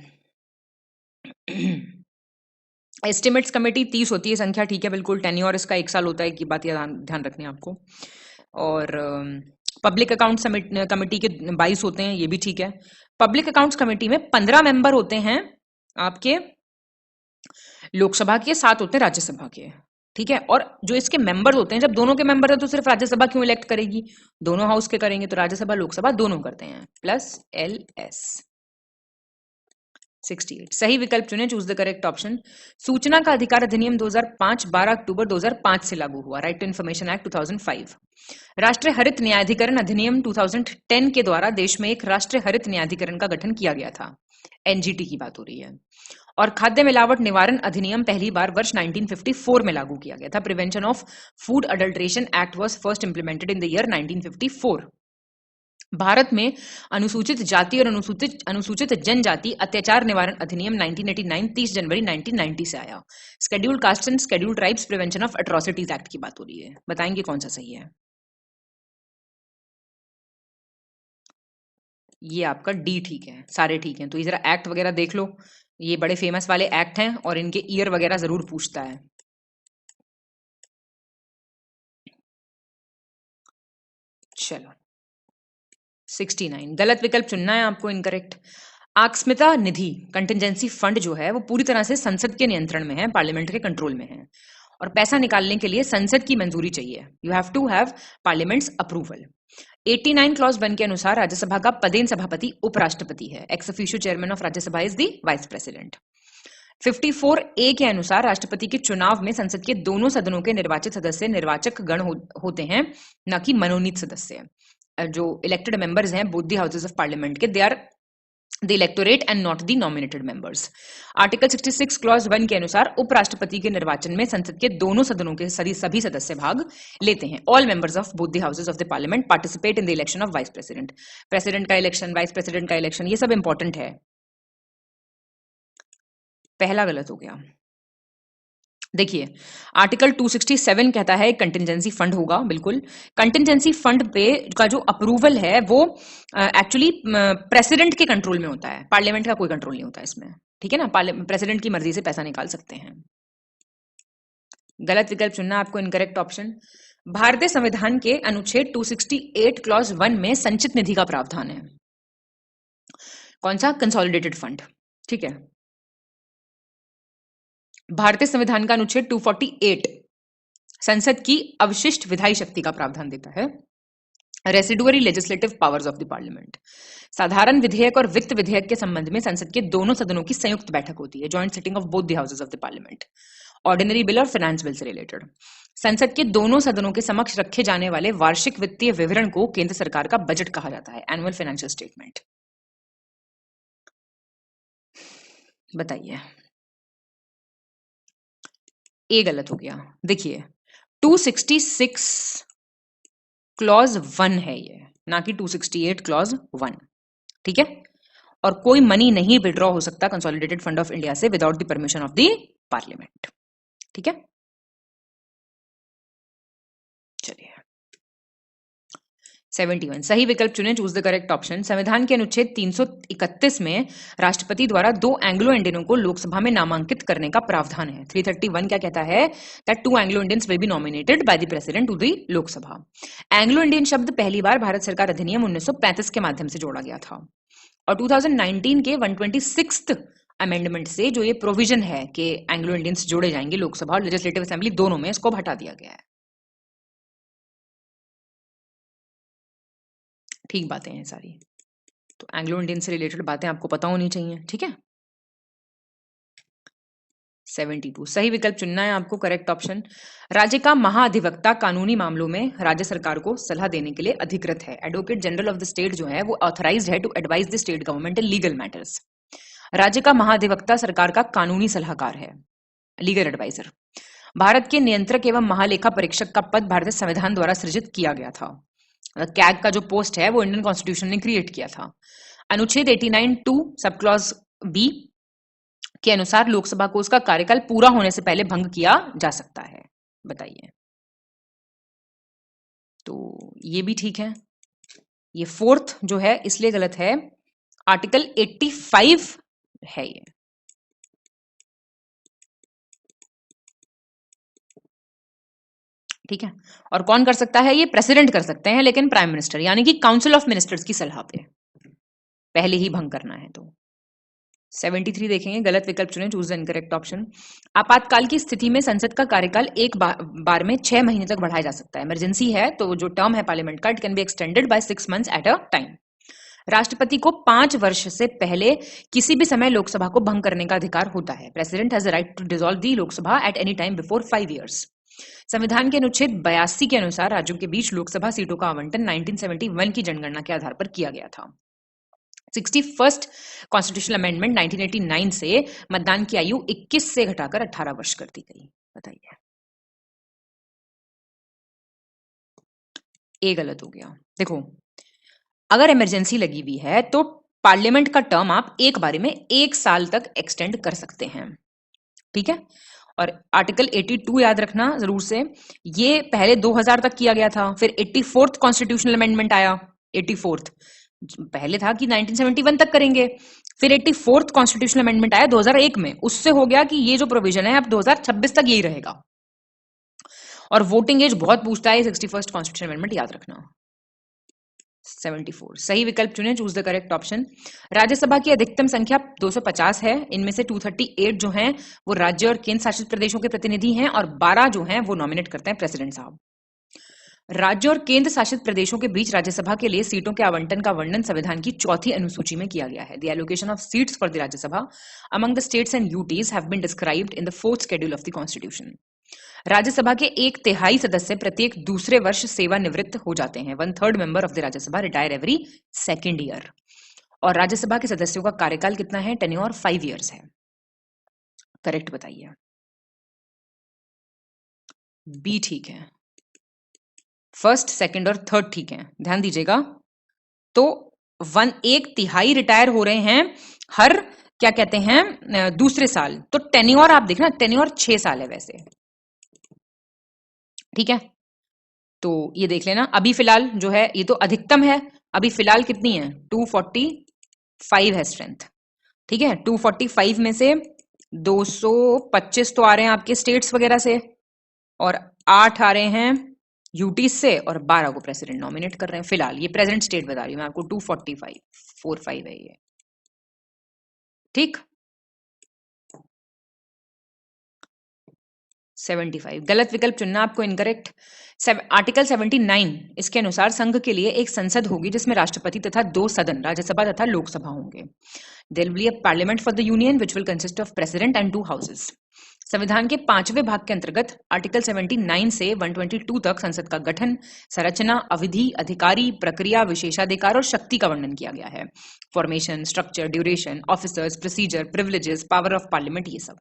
एस्टिमेट्स कमेटी 30 होती है संख्या, ठीक है बिल्कुल। टेन्योर इसका 1 साल होता है, की बात ध्यान रखनी है आपको। और पब्लिक अकाउंट्स कमेटी के 22 होते हैं, ये भी ठीक है। पब्लिक अकाउंट्स कमेटी में 15 मेंबर होते हैं आपके लोकसभा के, 7 होते हैं राज्यसभा के, ठीक है। और जो इसके मेंबर्स होते हैं, जब दोनों के मेंबर है तो सिर्फ राज्यसभा क्यों इलेक्ट करेगी? दोनों हाउस के करेंगे, तो राज्यसभा लोकसभा दोनों करते हैं, +LS। 68 सही विकल्प चुने, चूज द करेक्ट ऑप्शन। सूचना का अधिकार अधिनियम 2005 12 अक्टूबर 2005 से लागू हुआ, राइट टू इन्फॉर्मेशन एक्ट 2005। राष्ट्रीय हरित न्यायाधिकरण अधिनियम 2010 के द्वारा देश में एक राष्ट्रीय हरित न्यायाधिकरण का गठन किया गया था, एनजीटी की बात हो रही है। और खाद्य मिलावट निवारण अधिनियम पहली बार वर्ष 1954 में लागू किया गया था। Prevention of food adulteration act was first implemented in the year 1954। Bharat में अनुसूचित जाति और अनुसूचित जनजाति अत्याचार निवारण अधिनियम 1989 30 जनवरी 1990 से आया। Scheduled caste and scheduled tribes prevention of atrocities act की बात हो रही है। बताएंगे कौन सा सही है? ये आपका डी ठीक है, सारे ठीक हैं। तो ये जरा एक्ट वगैरह देख लो, ये बड़े फेमस वाले एक्ट हैं और इनके ईयर वगैरह जरूर पूछता है। चलो 69 गलत विकल्प चुनना है आपको, इनकरेक्ट। आकस्मिकता निधि कंटिजेंसी फंड जो है वो पूरी तरह से संसद के नियंत्रण में है, पार्लियामेंट के कंट्रोल में है, और पैसा निकालने के लिए संसद की मंजूरी चाहिए। You have to have parliament's approval. 89 clause 1 के अनुसार राज्यसभा का पदेन सभापति उपराष्ट्रपति है। Ex officio chairman of Rajya Sabha is the vice president. 54A के अनुसार राष्ट्रपति के चुनाव में संसद के दोनों सदनों के निर्वाचित सदस्य निर्वाचक गण होते हैं, न कि मनोनीत सदस्य। जो इलेक्टेड मेंबर्स हैं both the houses of parliament के, they are the electorate and not the nominated members. Article 66 clause 1 के अनुसार उपराष्ट्रपति के निर्वाचन में संसद के दोनों सदनों के सभी सदस्य भाग लेते हैं। All members of both the houses of the parliament participate in the election of vice president. President का इलेक्शन, वाइस प्रेसिडेंट का इलेक्शन, ये सब इंपॉर्टेंट है। पहला गलत हो गया। देखिए आर्टिकल 267 कहता है कंटिजेंसी फंड होगा, बिल्कुल। कंटिजेंसी फंड पे का जो अप्रूवल है वो एक्चुअली प्रेसिडेंट के कंट्रोल में होता है, पार्लियामेंट का कोई कंट्रोल नहीं होता इसमें, ठीक है ना। प्रेसिडेंट की मर्जी से पैसा निकाल सकते हैं। गलत विकल्प चुनना आपको, इनकरेक्ट ऑप्शन। भारतीय संविधान के अनुच्छेद 268 क्लॉज 1 में संचित निधि का प्रावधान है। कौन सा? कंसोलिडेटेड फंड, ठीक है। भारतीय संविधान का अनुच्छेद 248 संसद की अवशिष्ट विधायी शक्ति का प्रावधान देता है। Residuary legislative powers of the parliament. साधारण विधेयक और वित्त विधेयक के संबंध में संसद के दोनों सदनों की संयुक्त बैठक होती है, joint sitting of both the houses of the parliament. Ordinary bill और फाइनेंस बिल से रिलेटेड। संसद के दोनों सदनों के समक्ष रखे जाने वाले वार्षिक वित्तीय विवरण को केंद्र सरकार का बजट कहा जाता है, एनुअल फाइनेंशियल स्टेटमेंट। बताइए, ए गलत हो गया। देखिए 266 क्लॉज 1 है ये, ना कि 268 क्लॉज 1, ठीक है। और कोई मनी नहीं विड्रॉ हो सकता कंसोलिडेटेड फंड ऑफ इंडिया से without the permission of the parliament, ठीक है। चलिए 71 सही विकल्प चुने, चूज द करेक्ट ऑप्शन। संविधान के अनुच्छेद 331 में राष्ट्रपति द्वारा 2 एंग्लो इंडियनों को लोकसभा में नामांकित करने का प्रावधान है। 331 क्या कहता है? That 2 Anglo Indians will be nominated by the president to the Lok Sabha. Anglo Indian शब्द पहली बार भारत सरकार अधिनियम 1935 के माध्यम से जोड़ा गया था, और 2019 के 126th अमेंडमेंट से जो ये प्रोविजन है कि एंग्लो इंडियंस जोड़े जाएंगे लोकसभा और लेजिस्लेटिव असेंबली दोनों में, इसको हटा दिया गया है। ठीक बातें हैं सारी, तो एंग्लो इंडियन से रिलेटेड बातें आपको पता होनी चाहिए, ठीक है। 72 सही विकल्प चुनना है आपको, करेक्ट ऑप्शन। राज्य का महाधिवक्ता कानूनी मामलों में राज्य सरकार को सलाह देने के लिए अधिकृत है। Advocate general of the state जो है वो ऑथराइज्ड है to advise the state government in legal matters. राज्य का महाधिवक्ता सरकार का कानूनी सलाहकार है, लीगल एडवाइजर। भारत के नियंत्रक एवं महालेखा परीक्षक का पद भारतीय संविधान द्वारा सृजित किया गया था। कैग का जो पोस्ट है वो इंडियन कॉन्स्टिट्यूशन ने क्रिएट किया था। अनुच्छेद 89(2) सब क्लॉज बी के अनुसार लोकसभा को उसका कार्यकाल पूरा होने से पहले भंग किया जा सकता है। बताइए, तो ये भी ठीक है। ये 4th जो है इसलिए गलत है, आर्टिकल 85 है ये। ठीक है, और कौन कर सकता है? ये प्रेसिडेंट कर सकते हैं, लेकिन प्राइम मिनिस्टर यानी कि काउंसिल ऑफ मिनिस्टर्स की सलाह पे पहले ही भंग करना है। तो 73 देखेंगे, गलत विकल्प चुने, चूज द इनकरेक्ट ऑप्शन। आपातकाल की स्थिति में संसद का कार्यकाल एक बार में 6 महीने तक बढ़ाया जा सकता है। इमरजेंसी है तो जो टर्म है पार्लियामेंट का, it can be extended by 6 months at a time. राष्ट्रपति को 5 वर्ष से पहले किसी भी समय लोकसभा को भंग करने का अधिकार होता है। President has the right to dissolve the Lok Sabha at any time before 5 years। संविधान के अनुच्छेद 82 के अनुसार राज्यों के बीच लोकसभा सीटों का आवंटन 1971 की जनगणना के आधार पर किया गया था। 61st कॉन्स्टिट्यूशनल अमेंडमेंट 1989 से मतदान की आयु 21 से घटाकर 18 वर्ष कर दी गई। बताइए, ये गलत हो गया। देखो, अगर इमरजेंसी लगी हुई है तो पार्लियामेंट का टर्म आप एक बारी में 1 साल तक एक्सटेंड कर सकते हैं, ठीक है। और आर्टिकल 82 याद रखना जरूर से, ये पहले 2000 तक किया गया था, फिर 84th कॉन्स्टिट्यूशनल अमेंडमेंट आया। 84th पहले था कि 1971 तक करेंगे, फिर 84th कॉन्स्टिट्यूशनल अमेंडमेंट आया 2001 में, उससे हो गया कि ये जो प्रोविजन है अब 2026 तक यही रहेगा। और वोटिंग एज बहुत पूछता है 61st कॉन्स्टिट्यूशनल अमेंडमेंट, याद रखना। 74 सही विकल्प चुने, choose the correct option. Rajya Sabha की अधिकतम संख्या 250 है, इनमें से 238 जो हैं वो राज्य और केंद्र शासित प्रदेशों के प्रतिनिधि हैं और 12 जो हैं वो नॉमिनेट करते हैं प्रेसिडेंट साहब। राज्य और केंद्र शासित प्रदेशों के बीच राज्यसभा के लिए सीटों के आवंटन का वर्णन संविधान की 4th अनुसूची में किया गया है। The allocation of seats for the Rajya Sabha among the states and UTs have been described in the 4th schedule of the constitution. Rajya Sabha के 1/3 सदस्य प्रत्येक दूसरे वर्ष सेवानिवृत्त हो जाते हैं। 1/3 member of the Rajya Sabha retire every 2nd year. और राज्यसभा के सदस्यों का कार्यकाल कितना है? टेन्योर 5 years है। करेक्ट बताइए। बी ठीक है, 1st, 2nd और 3rd ठीक है, ध्यान दीजिएगा। तो 1/3 रिटायर हो रहे हैं हर, क्या कहते हैं, दूसरे साल। तो टेन्योर आप देखना, टेन्योर 6 साल है वैसे, ठीक है। तो ये देख लेना, अभी फिलहाल जो है ये तो अधिकतम है, अभी फिलहाल कितनी है? 245 है स्ट्रेंथ, ठीक है। 245 में से 225 तो आ रहे हैं आपके स्टेट्स वगैरह से, और 8 आ रहे हैं यूटी से, और 12 को प्रेसिडेंट नॉमिनेट कर रहे हैं। फिलहाल ये प्रेजेंट स्टेट बता रही हूँ मैं आपको, 245 है ये, ठीक। 75 गलत विकल्प चुनना आपको, इनकरेक्ट। आर्टिकल 79 इसके अनुसार संघ के लिए एक संसद होगी जिसमें राष्ट्रपति तथा 2 सदन, राज्यसभा तथा लोकसभा होंगे। There will be a parliament for the union which will consist of president and 2 houses. संविधान के 5वें भाग के अंतर्गत आर्टिकल 79 से 122 तक संसद का गठन, संरचना, अवधि, अधिकारी, प्रक्रिया, विशेषाधिकार और शक्ति का वर्णन किया गया है। Formation, structure, duration, officers, procedure, privileges, power of parliament, ये सब।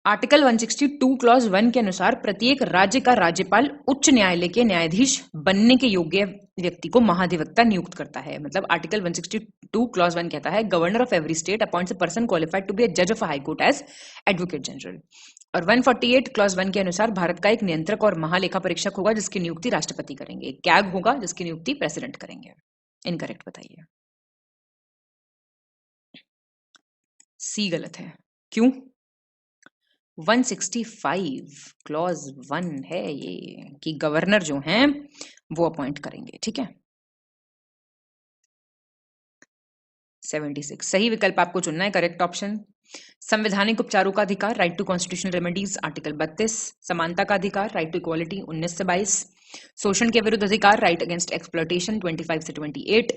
आर्टिकल 162 क्लॉज 1 के अनुसार प्रत्येक राज्य का राज्यपाल उच्च न्यायालय के न्यायाधीश बनने के योग्य व्यक्ति को महाधिवक्ता नियुक्त करता है। मतलब आर्टिकल 162 क्लॉज 1 कहता है, governor of every state appoints a person qualified to be a जज of a high court as advocate general. और 148 क्लॉज 1 के अनुसार भारत का एक नियंत्रक और महालेखा परीक्षक होगा जिसकी नियुक्ति राष्ट्रपति करेंगे। एक कैग होगा जिसकी नियुक्ति प्रेसिडेंट करेंगे। इनकरेक्ट बताइए। सी गलत है, क्यों? 165 क्लॉज 1 है ये कि गवर्नर जो हैं वो अपॉइंट करेंगे, ठीक है। 76 सही विकल्प आपको चुनना है, करेक्ट ऑप्शन। संवैधानिक उपचारों का अधिकार, right to constitutional remedies, article 32। समानता का अधिकार, राइट टू इक्वालिटी, 19 से 22। शोषण के विरुद्ध अधिकार, राइट अगेंस्ट एक्सप्लॉयटेशन, 25 से 28।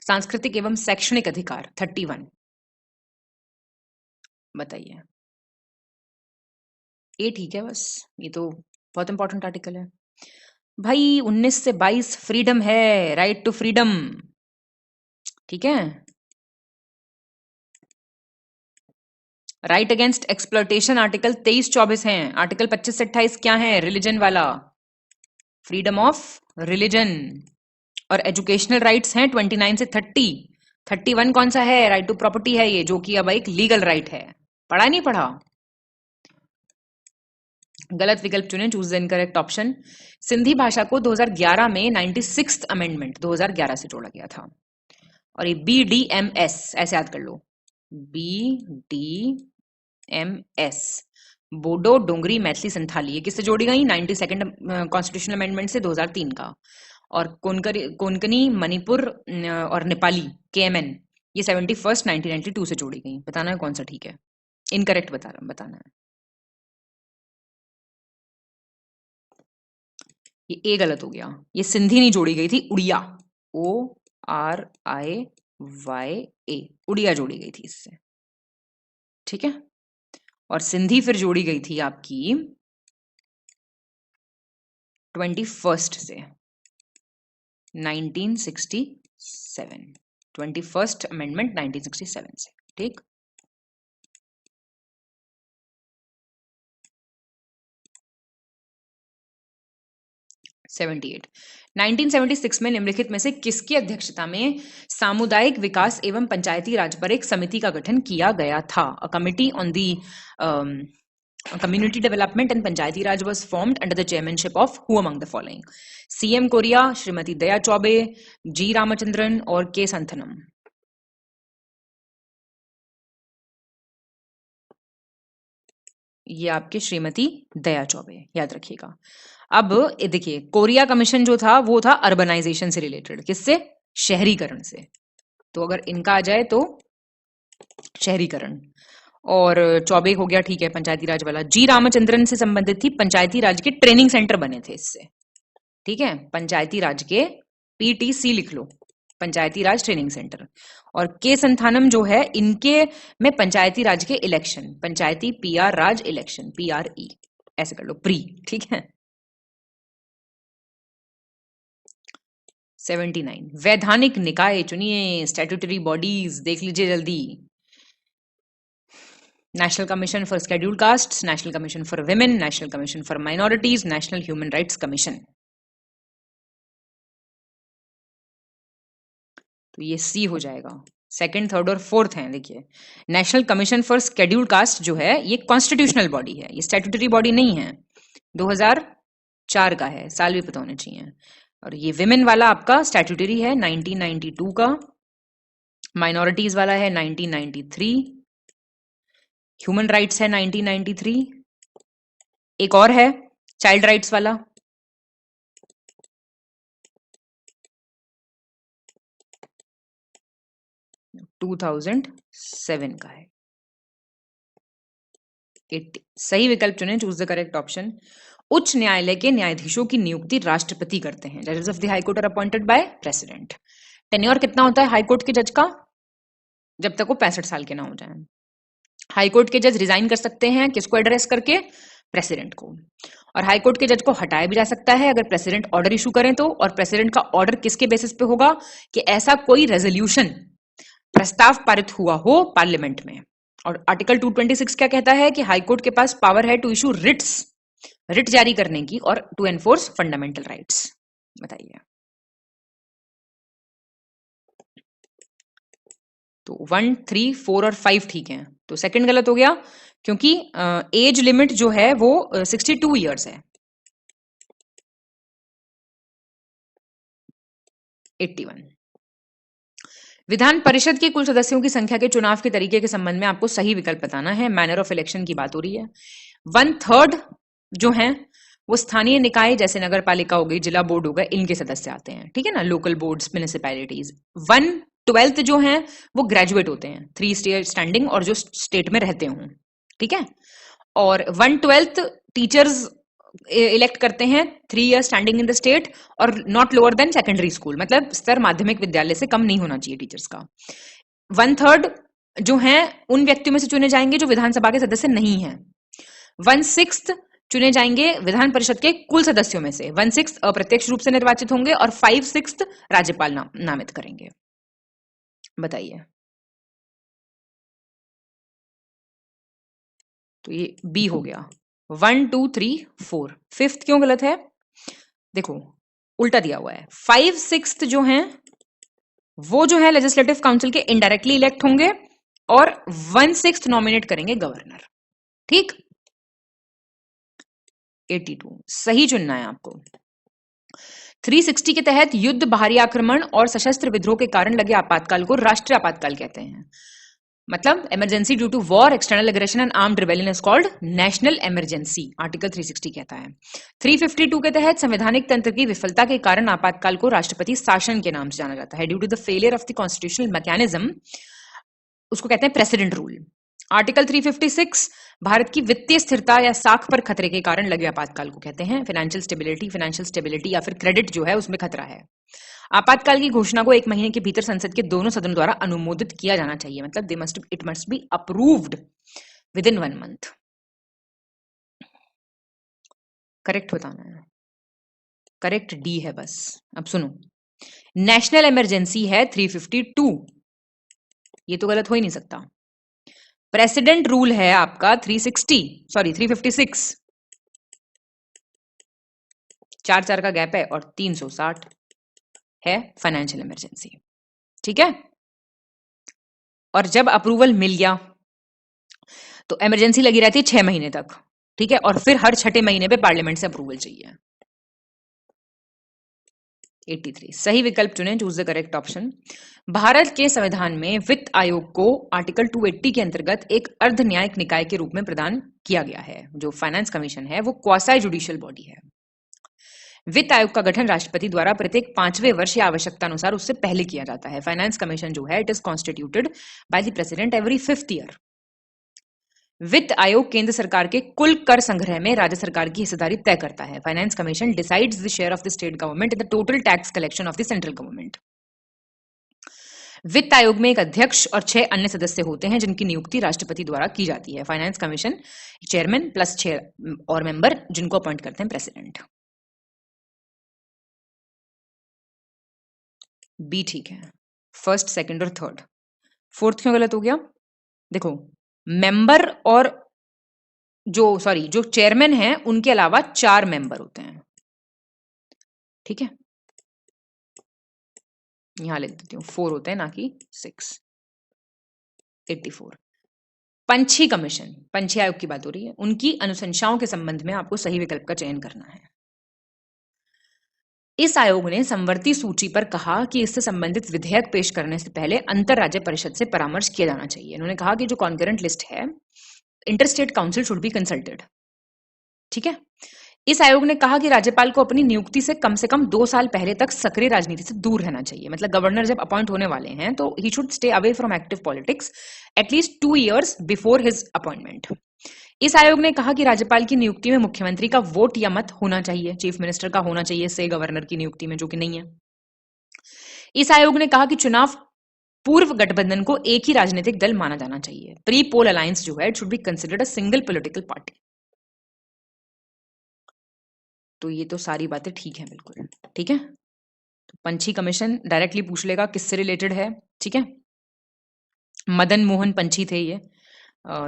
सांस्कृतिक एवं शैक्षणिक अधिकार, 31। बताइए। ये ठीक है, बस ये तो बहुत इंपॉर्टेंट आर्टिकल है भाई। 19 से 22 फ्रीडम है, राइट टू फ्रीडम, ठीक है। राइट अगेंस्ट एक्सप्लॉयटेशन आर्टिकल 23-24 हैं। आर्टिकल 25 से 28 क्या है? रिलीजन वाला, फ्रीडम ऑफ रिलीजन। और एजुकेशनल राइट्स हैं 29 से 30। 31 कौन सा है? राइट टू प्रॉपर्टी है ये, जो कि अब एक लीगल राइट है। पढ़ा नहीं पढ़ा? गलत विकल्प चुने, choose the incorrect option. Sindhi भाषा को 2011 में 96th अमेंडमेंट 2011 से जोड़ा गया था। और ये BDMS ऐसे याद कर लो, BDMS, बोडो, डोंगरी, मैथिली, संथाली, ये किससे जोड़ी गई? 92nd कॉन्स्टिट्यूशनल अमेंडमेंट से 2003 का। और कोंकणी, मणिपुर और नेपाली, KMN, ये 71st 1992 से जोड़ी गई। बताना है कौन सा ठीक है, इनकरेक्ट बताना है। ये ए गलत हो गया, ये सिंधी नहीं जोड़ी गई थी, उड़िया। ORIYA, उड़िया जोड़ी गई थी इससे, ठीक है। और सिंधी फिर जोड़ी गई थी आपकी 21 से 1967, 21st अमेंडमेंट 1967 से, ठीक। (78) 1976 में निम्नलिखित में से किसकी अध्यक्षता में सामुदायिक विकास एवं पंचायती राज पर एक समिति का गठन किया गया था? A committee on the community development and panchayati raj was formed under the chairmanship of who among the following? CM कोरिया, श्रीमती दया चौबे, जी रामचंद्रन और के संथनम। ये आपके श्रीमती दया चौबे, याद रखिएगा। अब देखिए, कोरिया कमीशन जो था वो था अर्बनाइजेशन से रिलेटेड, किससे? शहरीकरण से। तो अगर इनका आ जाए तो शहरीकरण, और चौबे हो गया, ठीक है, पंचायती राज वाला। जी रामचंद्रन से संबंधित थी, पंचायती राज के ट्रेनिंग सेंटर बने थे इससे, ठीक है, पंचायती राज के, PTC लिख लो, पंचायती राज ट्रेनिंग सेंटर। और के संथानम जो है, इनके में पंचायती राज के इलेक्शन, पंचायती PR राज इलेक्शन, PRE ऐसे कर लो, प्री, ठीक है। 79 वैधानिक निकाय चुनिए, स्टैट्यूटरी बॉडीज देख लीजिए जल्दी। National commission for scheduled castes, national commission for women, national commission for minorities, national human rights commission. तो ये सी हो जाएगा, सेकंड, थर्ड और फोर्थ हैं। देखिए, national commission for scheduled caste जो है ये कॉन्स्टिट्यूशनल बॉडी है, ये स्टैट्यूटरी बॉडी नहीं है, 2004 का है, साल भी पता होने चाहिए। और ये विमेन वाला आपका स्टैट्यूटरी है 1992 का, माइनॉरिटीज वाला है 1993, ह्यूमन राइट्स है 1993, एक और है चाइल्ड राइट्स वाला, टू 2007 का है, 80। सही विकल्प चुनें, चूज द करेक्ट ऑप्शन। उच्च न्यायालय के न्यायाधीशों की नियुक्ति राष्ट्रपति करते हैं। जजेस of the high court are appointed by president. Tenure कितना होता है हाई कोर्ट के जज का? जब तक वो 65 साल के ना हो जाए। हाई कोर्ट के जज रिजाइन कर सकते हैं, किसको एड्रेस करके? प्रेसिडेंट को। और हाई कोर्ट के जज को हटाया भी जा सकता है अगर प्रेसिडेंट ऑर्डर इशू करें तो। और प्रेसिडेंट का ऑर्डर किसके बेसिस पे होगा? कि ऐसा कोई रेजोल्यूशन, प्रस्ताव पारित हुआ हो पार्लियामेंट में। और आर्टिकल 226 क्या कहता है? कि हाई कोर्ट के पास पावर है टू इशू रिट्स, रिट जारी करने की, और टू एनफोर्स फंडामेंटल राइट्स। बताइए। तो 1, 3, 4 और 5 ठीक है, तो सेकंड गलत हो गया, क्योंकि एज लिमिट जो है वो 62 ईयर्स है। 81। विधान परिषद के कुल सदस्यों की संख्या के चुनाव के तरीके के संबंध में आपको सही विकल्प बताना है। मैनर ऑफ इलेक्शन की बात हो रही है। 1/3 जो है वो स्थानीय निकाय, जैसे नगर पालिका हो गई, जिला बोर्ड हो गए, इनके सदस्य आते हैं, ठीक है ना, लोकल बोर्ड्स, म्युनिसिपैलिटीज। 1/12 जो है वो ग्रेजुएट होते हैं, 3 स्टेट स्टैंडिंग, और जो स्टेट में रहते हों, ठीक है। और 1/12 टीचर्स इलेक्ट करते हैं, 3 year standing in the state, और not lower than secondary school, मतलब स्तर माध्यमिक विद्यालय से कम नहीं होना चाहिए टीचर्स का। 1/3 जो है उन व्यक्तियों में से चुने जाएंगे जो विधानसभा के सदस्य नहीं है। 1/6 चुने जाएंगे विधान परिषद के कुल सदस्यों में से। 1/6 अप्रत्यक्ष रूप से निर्वाचित होंगे, और 5/6 राज्यपाल नामित करेंगे। बताइए। तो ये बी हो गया। 1, 2, 3, 4। 5th क्यों गलत है? देखो उल्टा दिया हुआ है। 5/6 जो है वो जो है लेजिस्लेटिव काउंसिल के इनडायरेक्टली इलेक्ट होंगे, और 1/6 नॉमिनेट करेंगे गवर्नर, ठीक। 82 सही चुनना है आपको। 360 के तहत युद्ध, बाहरी आक्रमण और सशस्त्र विद्रोह के कारण लगे आपातकाल को राष्ट्रीय आपातकाल कहते हैं। मतलब emergency due to war, external aggression and armed rebellion is called national emergency, article 360 कहता है। 352 के तहत संवैधानिक तंत्र की विफलता के कारण आपातकाल को राष्ट्रपति शासन के नाम से जाना जाता है, due to the failure of the constitutional mechanism, उसको कहते हैं प्रेसिडेंट रूल। आर्टिकल 356 भारत की वित्तीय स्थिरता या साख पर खतरे के कारण लगे आपातकाल को कहते हैं फाइनेंशियल स्टेबिलिटी या फिर क्रेडिट जो है उसमें खतरा है। आपातकाल की घोषणा को 1 महीने के भीतर संसद के दोनों सदनों द्वारा अनुमोदित किया जाना चाहिए, मतलब it must be approved with in 1 month. Correct बताना है, करेक्ट डी है बस। अब सुनो, नेशनल इमरजेंसी है 352, ये तो गलत हो ही नहीं सकता। प्रेसिडेंट रूल है आपका 356, 4 का गैप है, और 360 है फाइनेंशियल इमरजेंसी। ठीक है, और जब अप्रूवल मिल गया तो इमरजेंसी लगी रहती है 6 महीने तक। ठीक है, और फिर हर 6ठे महीने पे पार्लियामेंट से अप्रूवल चाहिए। 83 सही विकल्प चुने, choose the correct option. Bharat के संविधान में वित्त आयोग को आर्टिकल 280 के अंतर्गत एक अर्ध न्यायिक निकाय के रूप में प्रदान किया गया है। जो फाइनेंस कमीशन है वो क्वासी जुडिशियल बॉडी है। वित्त आयोग का गठन राष्ट्रपति द्वारा प्रत्येक 5वें वर्ष या आवश्यकता अनुसार उससे पहले किया जाता है। फाइनेंस कमीशन जो है it is constituted by the president every 5th year. वित्त आयोग केंद्र सरकार के कुल कर संग्रह में राज्य सरकार की हिस्सेदारी तय करता है। Finance commission decides the share of the state government in the total tax collection of the central government. वित्त आयोग में एक अध्यक्ष और 6 अन्य सदस्य होते हैं जिनकी नियुक्ति राष्ट्रपति द्वारा की जाती है। फाइनेंस कमीशन चेयरमैन प्लस 6 और मेंबर जिनको अपॉइंट करते हैं प्रेसिडेंट। बी ठीक है, फर्स्ट, सेकंड और थर्ड। फोर्थ क्यों गलत हो गया? देखो, मेंबर और जो चेयरमैन है उनके अलावा 4 मेंबर होते हैं। ठीक है, यहां लिख देती हूँ 4 होते हैं ना कि 6। 84 पंछी कमीशन, पंछी आयोग की बात हो रही है, उनकी अनुशंसाओं के संबंध में आपको सही विकल्प का चयन करना है। इस आयोग ने समवर्ती सूची पर कहा कि इससे संबंधित विधेयक पेश करने से पहले अंतर राज्य परिषद से परामर्श किया जाना चाहिए। उन्होंने कहा कि जो कॉन्करेंट लिस्ट है, interstate council should be consulted. ठीक है, इस आयोग ने कहा कि राज्यपाल को अपनी नियुक्ति से कम 2 साल पहले तक सक्रिय राजनीति से दूर रहना चाहिए। मतलब गवर्नर जब अपॉइंट होने वाले हैं तो he should stay away from active politics at least 2 years before his appointment. इस आयोग ने कहा कि राज्यपाल की नियुक्ति में मुख्यमंत्री का वोट या मत होना चाहिए, चीफ मिनिस्टर का होना चाहिए से गवर्नर की नियुक्ति में, जो कि नहीं है। इस आयोग ने कहा कि चुनाव पूर्व गठबंधन को एक ही राजनीतिक दल माना जाना चाहिए। प्री पोल अलायंस जो है it should be considered a single political party. तो ये तो सारी बातें ठीक है, बिल्कुल ठीक है। तो पंछी कमीशन डायरेक्टली पूछ लेगा किससे रिलेटेड है। ठीक है, मदन मोहन पंछी थे ये,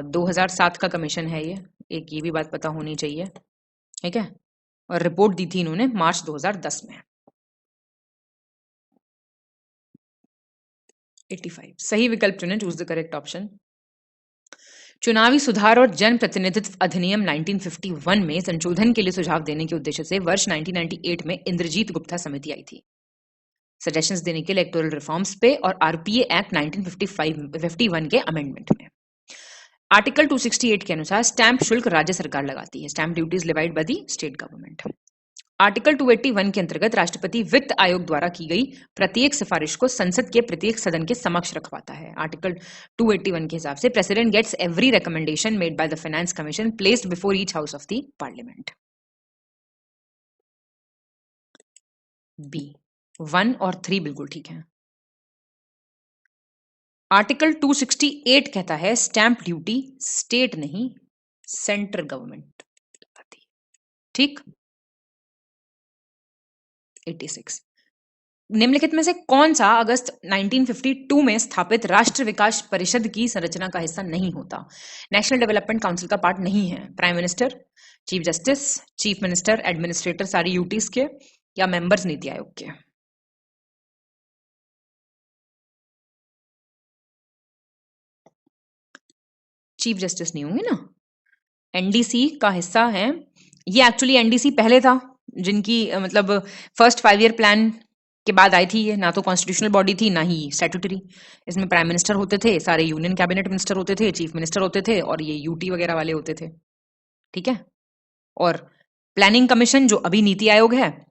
2007 का कमीशन है ये, एक ये भी बात पता होनी चाहिए। ठीक है, और रिपोर्ट दी थी इन्होंने मार्च 2010 में। 85 सही विकल्प चुने, चूज द करेक्ट ऑप्शन। चुनावी सुधार और जन प्रतिनिधित्व अधिनियम 1951 में संशोधन के लिए सुझाव देने के उद्देश्य से वर्ष 1998 में इंद्रजीत गुप्ता समिति आई थी सजेशंस देने के लिए इलेक्टोरल रिफॉर्म्स पे और आरपीए एक्ट 1951 के अमेंडमेंट में। आर्टिकल 268 के अनुसार स्टैंप शुल्क राज्य सरकार लगाती है। Stamp duty is levied by the state government. Article 281 के अंतर्गत राष्ट्रपति वित्त आयोग द्वारा की गई प्रत्येक सिफारिश को संसद के प्रत्येक सदन के समक्ष रखवाता है। आर्टिकल 281 के हिसाब से president gets every recommendation made by the finance commission placed before each house of the parliament. B 1 और 3 बिल्कुल ठीक है। आर्टिकल 268 कहता है स्टैंप ड्यूटी स्टेट नहीं सेंट्रल गवर्नमेंट लगाती है। ठीक। 86 निम्नलिखित में से कौन सा अगस्त 1952 में स्थापित राष्ट्र विकास परिषद की संरचना का हिस्सा नहीं होता? नेशनल डेवलपमेंट काउंसिल का पार्ट नहीं है। Prime minister, chief justice, chief minister, administrator सारी यूटीज के, या मेंबर्स नीति आयोग के? चीफ जस्टिस नहीं होंगे ना, एनडीसी का हिस्सा है ये। एक्चुअली एनडीसी पहले था, जिनकी मतलब फर्स्ट 5 ईयर प्लान के बाद आई थी ये। ना तो कॉन्स्टिट्यूशनल बॉडी थी ना ही स्टैट्यूटरी। इसमें प्राइम मिनिस्टर होते थे, सारे यूनियन कैबिनेट मिनिस्टर होते थे, चीफ मिनिस्टर होते थे, और ये यूटी वगैरह वाले होते थे। ठीक है, और प्लानिंग कमीशन जो अभी नीति आयोग है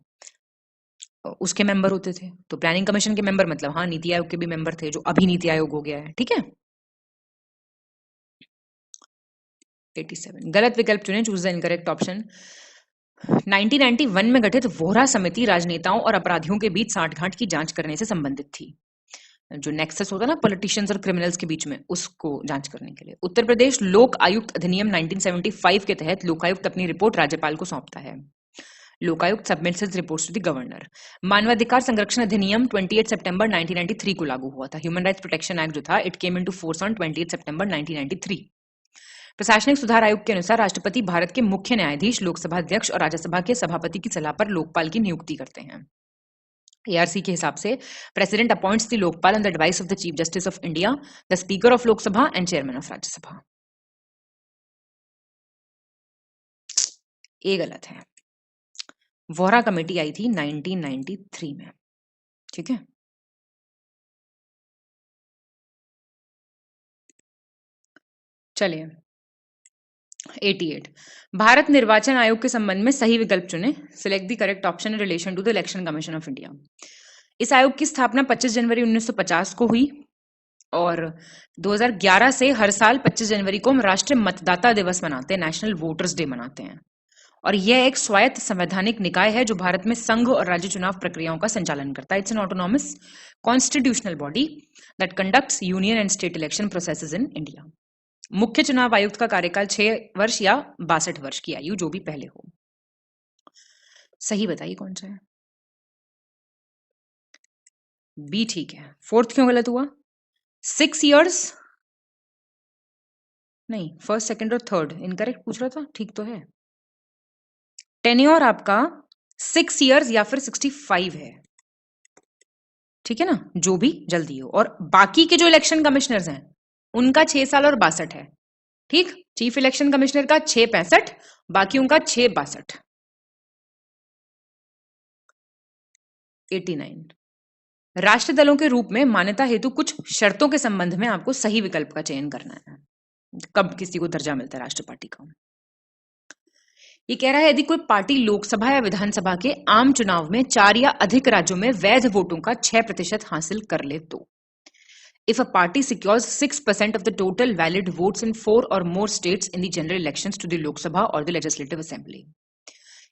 उसके मेंबर होते थे। तो प्लानिंग कमीशन के मेंबर मतलब हाँ नीति आयोग के भी मेंबर थे, जो अभी नीति आयोग हो गया है। ठीक है, 87 गलत विकल्प चुने, चूज द इनकरेक्ट ऑप्शन। 1991 में गठित वोहरा समिति राजनेताओं और अपराधियों के बीच सांठगांठ की जांच करने से संबंधित थी। जो नेक्सस होता है ना पॉलिटिशियंस और क्रिमिनल्स के बीच में, उसको जांच करने के लिए। उत्तर प्रदेश लोक आयुक्त अधिनियम 1975 के तहत लोकायुक्त अपनी रिपोर्ट राज्यपाल को सौंपता है। Lokayukta submits his reports to the governor. मानवाधिकार संरक्षण अधिनियम 28 सितंबर 1993 को लागू हुआ था। ह्यूमन राइट्स प्रोटेक्शन एक्ट जो था, it came into force on 28 सितंबर 1993। प्रशासनिक सुधार आयोग के अनुसार राष्ट्रपति भारत के मुख्य न्यायाधीश, लोकसभा अध्यक्ष और राज्यसभा के सभापति की सलाह पर लोकपाल की नियुक्ति करते हैं। ARC के हिसाब से president appoints the Lokpal on the advice of the chief justice of India, the speaker of Lok Sabha and chairman of Rajya Sabha. ये गलत है। वोहरा कमेटी आई थी 1993 में, ठीक है। चलिए 88 भारत निर्वाचन आयोग के संबंध में सही विकल्प चुने। Select the correct option in relation to the election commission of India. इस आयोग की स्थापना 25 जनवरी 1950 को हुई और 2011 से हर साल 25 जनवरी को हम राष्ट्रीय मतदाता दिवस मनाते हैं, नेशनल वोटर्स डे मनाते हैं। और यह एक स्वायत्त संवैधानिक निकाय है जो भारत में संघ और राज्य चुनाव प्रक्रियाओं का संचालन करता है। It's an autonomous constitutional body that conducts union and state election processes in India. मुख्य चुनाव आयुक्त का कार्यकाल 6 वर्ष या 62 वर्ष की आयु, जो भी पहले हो। सही बताइए कौन सा है। बी ठीक है। फोर्थ क्यों गलत हुआ? 6 इयर्स नहीं, फर्स्ट सेकंड और थर्ड इनकरेक्ट पूछ रहा था, ठीक तो है। टेन्योर आपका 6 इयर्स या फिर 65 है, ठीक है ना, जो भी जल्दी हो। और बाकी के जो इलेक्शन कमिश्नर्स हैं उनका 6 साल और 62 है, ठीक। चीफ इलेक्शन कमिश्नर का 6.65, बाकी उनका 6.62। 89 राष्ट्र दलों के रूप में मान्यता हेतु कुछ शर्तों के संबंध में आपको सही विकल्प का चयन करना है। कब किसी को दर्जा मिलता है राष्ट्र पार्टी का। ये कह रहा है यदि कोई पार्टी लोकसभा या विधानसभा के आम चुनाव में 4 या अधिक राज्यों में वैध वोटों का 6% हासिल कर ले तो। If a party secures 6% of the total valid votes in 4 or more states in the general elections to the Lok Sabha or the Legislative Assembly.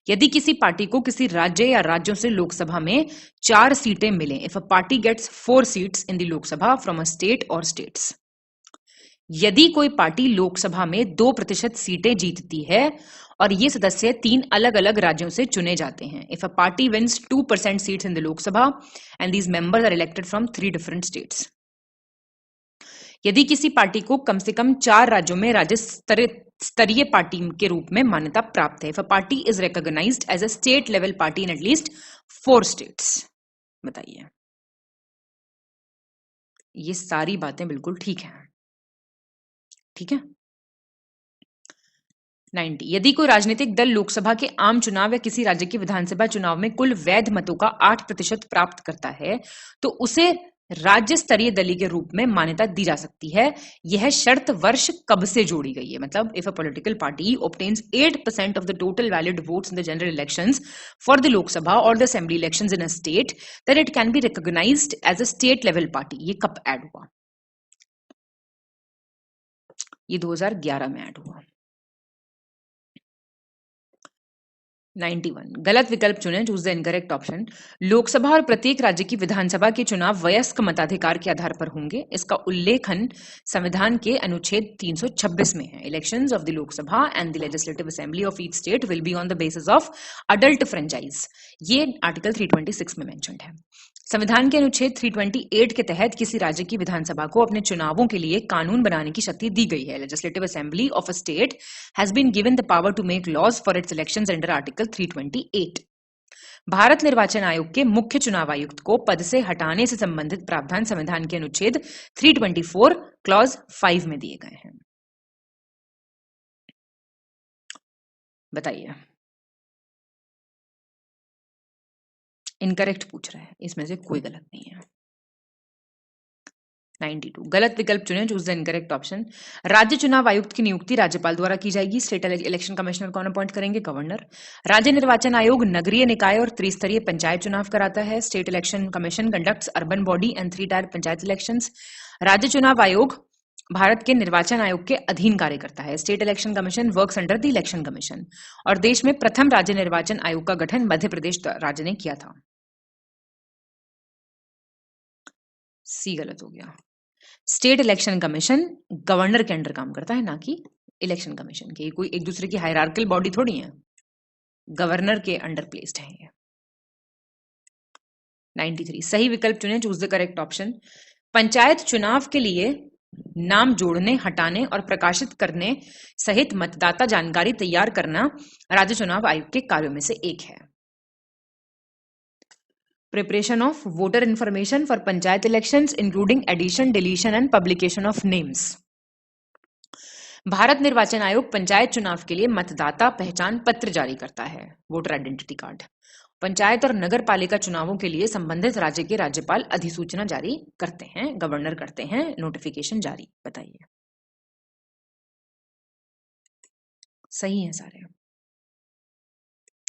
यदि किसी पार्टी को किसी राज्य या राज्यों से लोकसभा में 4 सीटें मिलें, if a party gets 4 seats in the Lok Sabha from a state or states. यदि कोई पार्टी लोकसभा में 2% सीटें जीतती है और ये सदस्य 3 अलग अलग राज्यों से चुने जाते हैं। If a party wins 2% seats in the Lok Sabha and these members are elected from 3 different states. यदि किसी पार्टी को कम से कम 4 राज्यों में राज्य स्तरीय पार्टी के रूप में मान्यता प्राप्त है। If a party is recognized as a state level party in at least 4 states. बताइए। ये सारी बातें बिल्कुल ठीक हैं, ठीक है। 90 यदि कोई राजनीतिक दल लोकसभा के आम चुनाव या किसी राज्य की विधानसभा चुनाव में कुल वैध मतों का 8% प्राप्त करता है तो उसे राज्य स्तरीय दलीय के रूप में मान्यता दी जा सकती है। यह शर्त वर्ष कब से जोड़ी गई है? मतलब if a political party obtains 8% of the total valid votes in the general elections for the Lok Sabha or the assembly elections in a state, then it can be recognized as a state level party. ये कब ऐड हुआ? ये 2011 में ऐड हुआ। 91 गलत विकल्प चुने, choose the incorrect option. Lok Sabha और प्रत्येक राज्य की विधानसभा के चुनाव वयस्क मताधिकार के आधार पर होंगे। इसका उल्लेखन संविधान के अनुच्छेद 326 में है। Elections of the Lok Sabha and the legislative assembly of each state will be on the basis of adult franchise. ये आर्टिकल 326 में मेंशन्ड है। संविधान के अनुच्छेद 328 के तहत किसी राज्य की विधानसभा को अपने चुनावों के लिए कानून बनाने की शक्ति दी गई है। Legislative assembly of a state has been given the power to make laws for its elections under article 328। Bharat निर्वाचन आयोग के मुख्य चुनाव आयुक्त को पद से हटाने से संबंधित प्रावधान संविधान के अनुच्छेद 324 क्लॉज 5 में दिए गए हैं। बताइए। इनकरेक्ट पूछ रहा है, इसमें से कोई गलत नहीं है। 92 गलत विकल्प चुने, चूज द इनकरेक्ट ऑप्शन। राज्य चुनाव आयुक्त की नियुक्ति राज्यपाल द्वारा की जाएगी। स्टेट इलेक्शन कमिश्नर कौन अपॉइंट करेंगे? गवर्नर। राज्य निर्वाचन आयोग नगरीय निकाय और त्रिस्तरीय पंचायत चुनाव कराता है। State election commission conducts urban body and 3 tyre panchayat elections. राज्य चुनाव आयोग भारत के निर्वाचन आयोग के अधीन कार्य करता है? State election commission works under the election commission. और देश में प्रथम राज्य निर्वाचन आयोग का गठन मध्य प्रदेश राज्य ने किया था। सी गलत हो गया। स्टेट इलेक्शन कमीशन गवर्नर के अंडर काम करता है, ना कि इलेक्शन कमीशन के। कोई एक दूसरे की हायरार्किकल बॉडी थोड़ी है, गवर्नर के अंडर प्लेस्ड है ये। 93 सही विकल्प चुनें, choose the correct option. Panchayat चुनाव के लिए नाम जोड़ने, हटाने और प्रकाशित करने सहित मतदाता जानकारी तैयार करना राज्य चुनाव आयोग के कार्यों में से एक है। Preparation of voter information for panchayat elections including addition, deletion and publication of names. Bharat निर्वाचन आयोग पंचायत चुनाव के लिए मतदाता पहचान पत्र जारी करता है, वोटर आइडेंटिटी कार्ड। पंचायत और नगर पालिका चुनावों के लिए संबंधित राज्य के राज्यपाल अधिसूचना जारी करते हैं, गवर्नर करते हैं नोटिफिकेशन जारी। बताइए। सही है सारे।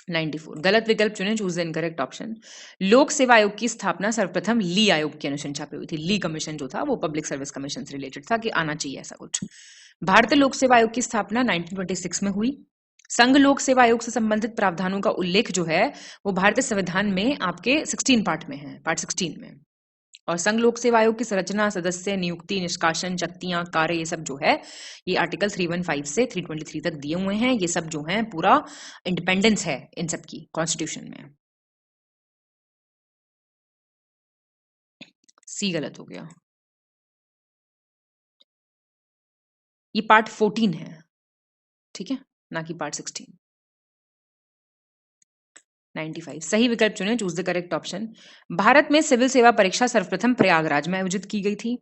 94 गलत विकल्प चुने, चूज द इनकरेक्ट ऑप्शन। लोक सेवा आयोग की स्थापना सर्वप्रथम ली आयोग की अनुशंसा पे हुई थी। ली कमीशन जो था वो पब्लिक सर्विस कमीशन से रिलेटेड था कि आना चाहिए ऐसा कुछ। भारतीय लोक सेवा आयोग की स्थापना 1926 में हुई। संघ लोक सेवा आयोग से संबंधित प्रावधानों का उल्लेख जो है वो भारतीय संविधान में आपके 16 पार्ट में है, पार्ट 16 में। और संघ लोक सेवा आयोग की संरचना, सदस्य, नियुक्ति, निष्कासन, शक्तियां, कार्य, ये सब जो है ये आर्टिकल 315 से 323 तक दिए हुए हैं। ये सब जो है पूरा इंडिपेंडेंस है इन सब की कॉन्स्टिट्यूशन में। सी गलत हो गया। ये पार्ट 14 है, ठीक है, ना कि पार्ट 16। 95 सही विकल्प चुने, choose the correct option. Bharat में सिविल सेवा परीक्षा सर्वप्रथम प्रयागराज में आयोजित की गई थी।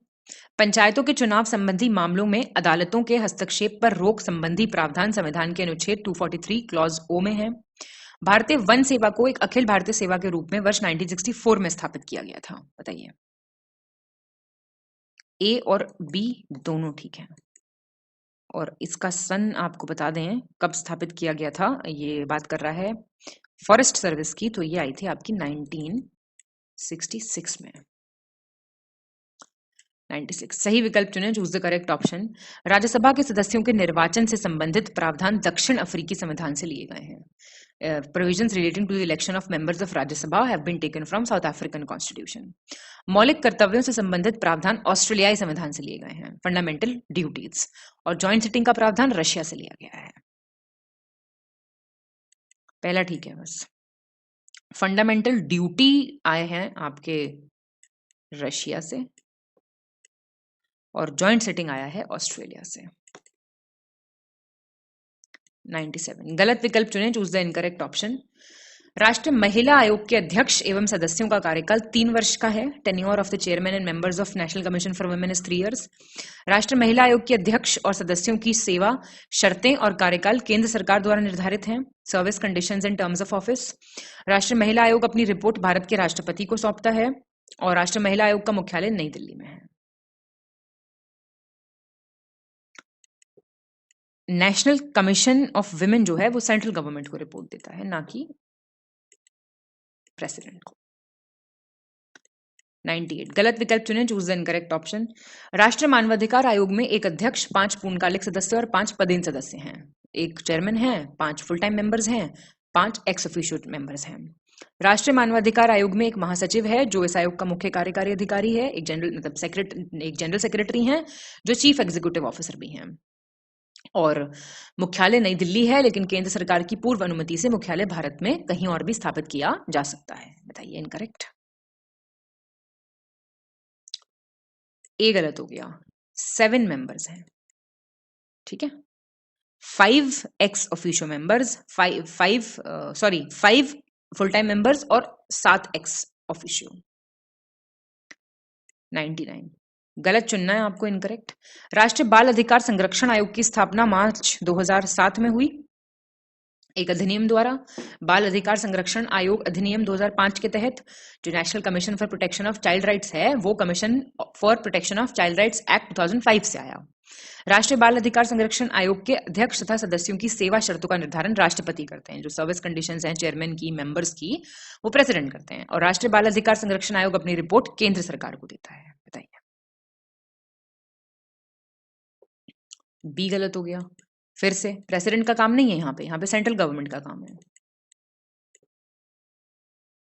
पंचायतों के चुनाव संबंधी मामलों में अदालतों के हस्तक्षेप पर रोक संबंधी प्रावधान संविधान के अनुच्छेद 243 क्लॉज ओ में है। भारतीय वन सेवा को एक अखिल भारतीय सेवा के रूप में वर्ष 1964 में स्थापित किया गया था। बताइए। ए और बी दोनों ठीक है। और इसका सन आपको बता दें कब स्थापित किया गया था। ये बात कर रहा है फॉरेस्ट सर्विस की, तो ये आई थी आपकी 1966 में। 96 सही विकल्प चुने, choose the correct option. Rajya Sabha के सदस्यों के निर्वाचन से संबंधित प्रावधान दक्षिण अफ्रीकी संविधान से लिए गए हैं। Provisions relating to the election of members of Rajya Sabha have been taken from South African Constitution. मौलिक कर्तव्यों से संबंधित प्रावधान ऑस्ट्रेलियाई संविधान से लिए गए हैं, फंडामेंटल ड्यूटीज। और जॉइंट सिटिंग का प्रावधान रशिया से लिया गया है। पहला ठीक है बस। फंडामेंटल ड्यूटी आए हैं आपके रशिया से और जॉइंट सिटिंग आया है ऑस्ट्रेलिया से। 97 गलत विकल्प चुने, चूज द इनकरेक्ट ऑप्शन। राष्ट्रीय महिला आयोग के अध्यक्ष एवं सदस्यों का कार्यकाल 3 वर्ष का है। Tenure of the chairman and members of national commission for women is 3 years। राष्ट्रीय महिला आयोग के अध्यक्ष और सदस्यों की सेवा शर्तें और कार्यकाल केंद्र सरकार द्वारा निर्धारित हैं। Service conditions and terms of office. राष्ट्रीय महिला आयोग अपनी रिपोर्ट भारत के राष्ट्रपति को सौंपता है और राष्ट्रीय महिला आयोग का मुख्यालय नई दिल्ली में है। नेशनल कमीशन ऑफ विमेन जो है वो सेंट्रल गवर्नमेंट को रिपोर्ट देता है, ना कि प्रेसिडेंट को। 98 गलत विकल्प चुने, चूज द इनकरेक्ट ऑप्शन। राष्ट्रीय मानवाधिकार आयोग में एक अध्यक्ष, 5 पूर्णकालिक सदस्य और 5 पदेन सदस्य हैं। एक चेयरमैन है, 5 फुल टाइम मेंबर्स हैं, 5 एक्स ऑफिशियो मेंबर्स हैं। राष्ट्रीय मानवाधिकार आयोग में एक महासचिव है जो इस आयोग का मुख्य कार्यकारी अधिकारी है। एक जनरल सेक्रेटरी हैं जो चीफ एग्जीक्यूटिव ऑफिसर भी हैं। और मुख्यालय नई दिल्ली है, लेकिन केंद्र सरकार की पूर्व अनुमति से मुख्यालय भारत में कहीं और भी स्थापित किया जा सकता है। बताइए इनकरेक्ट। ए गलत हो गया। 7 मेंबर्स हैं, ठीक है। 5 ex officio members, 5 full time members और 7 एक्स ऑफिशियो। 99 गलत चुनना है आपको, इनकरेक्ट। राष्ट्रीय बाल अधिकार संरक्षण आयोग की स्थापना मार्च 2007 में हुई एक अधिनियम द्वारा। बाल अधिकार संरक्षण आयोग अधिनियम 2005 के तहत जो national commission for protection of child rights है वो commission for protection of child rights act 2005 से आया। राष्ट्रीय बाल अधिकार संरक्षण आयोग के अध्यक्ष तथा सदस्यों की सेवा शर्तों का निर्धारण राष्ट्रपति करते हैं। जो सर्विस कंडीशंस हैं चेयरमैन की, मेंबर्स की, वो प्रेसिडेंट करते हैं। और राष्ट्रीय बाल अधिकार संरक्षण आयोग अपनी रिपोर्ट केंद्र सरकार को देता है। बताइए। बी गलत हो गया। फिर से प्रेसिडेंट का काम नहीं है, यहाँ पे सेंट्रल गवर्नमेंट का काम है।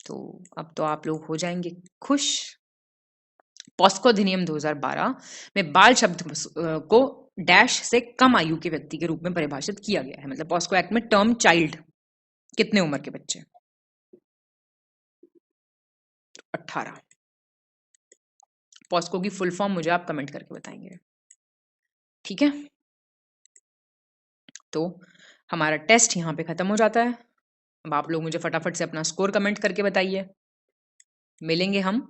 तो अब तो आप लोग हो जाएंगे खुश। पॉस्को अधिनियम 2012 में बाल शब्द को डैश से कम आयु के व्यक्ति के रूप में परिभाषित किया गया है। मतलब पॉस्को एक्ट में टर्म चाइल्ड कितने उम्र के बच्चे? 18। पॉस्को की फुल फॉर्म मुझे आप कमेंट करके बताएंगे, ठीक है? तो हमारा टेस्ट यहाँ पे खत्म हो जाता है। अब आप लोग मुझे फटाफट से अपना स्कोर कमेंट करके बताइए। मिलेंगे हम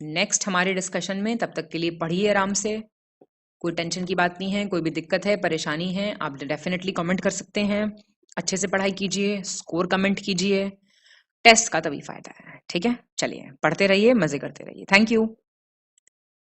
नेक्स्ट हमारे डिस्कशन में, तब तक के लिए पढ़िए आराम से। कोई टेंशन की बात नहीं है, कोई भी दिक्कत है, परेशानी है, आप डेफिनेटली कमेंट कर सकते हैं। अच्छे से पढ़ाई कीजिए, स्कोर कमेंट कीजिए, टेस्ट का तभी फायदा है, ठीक है? चलिए पढ़ते रहिए, मजे करते रहिए। Thank you.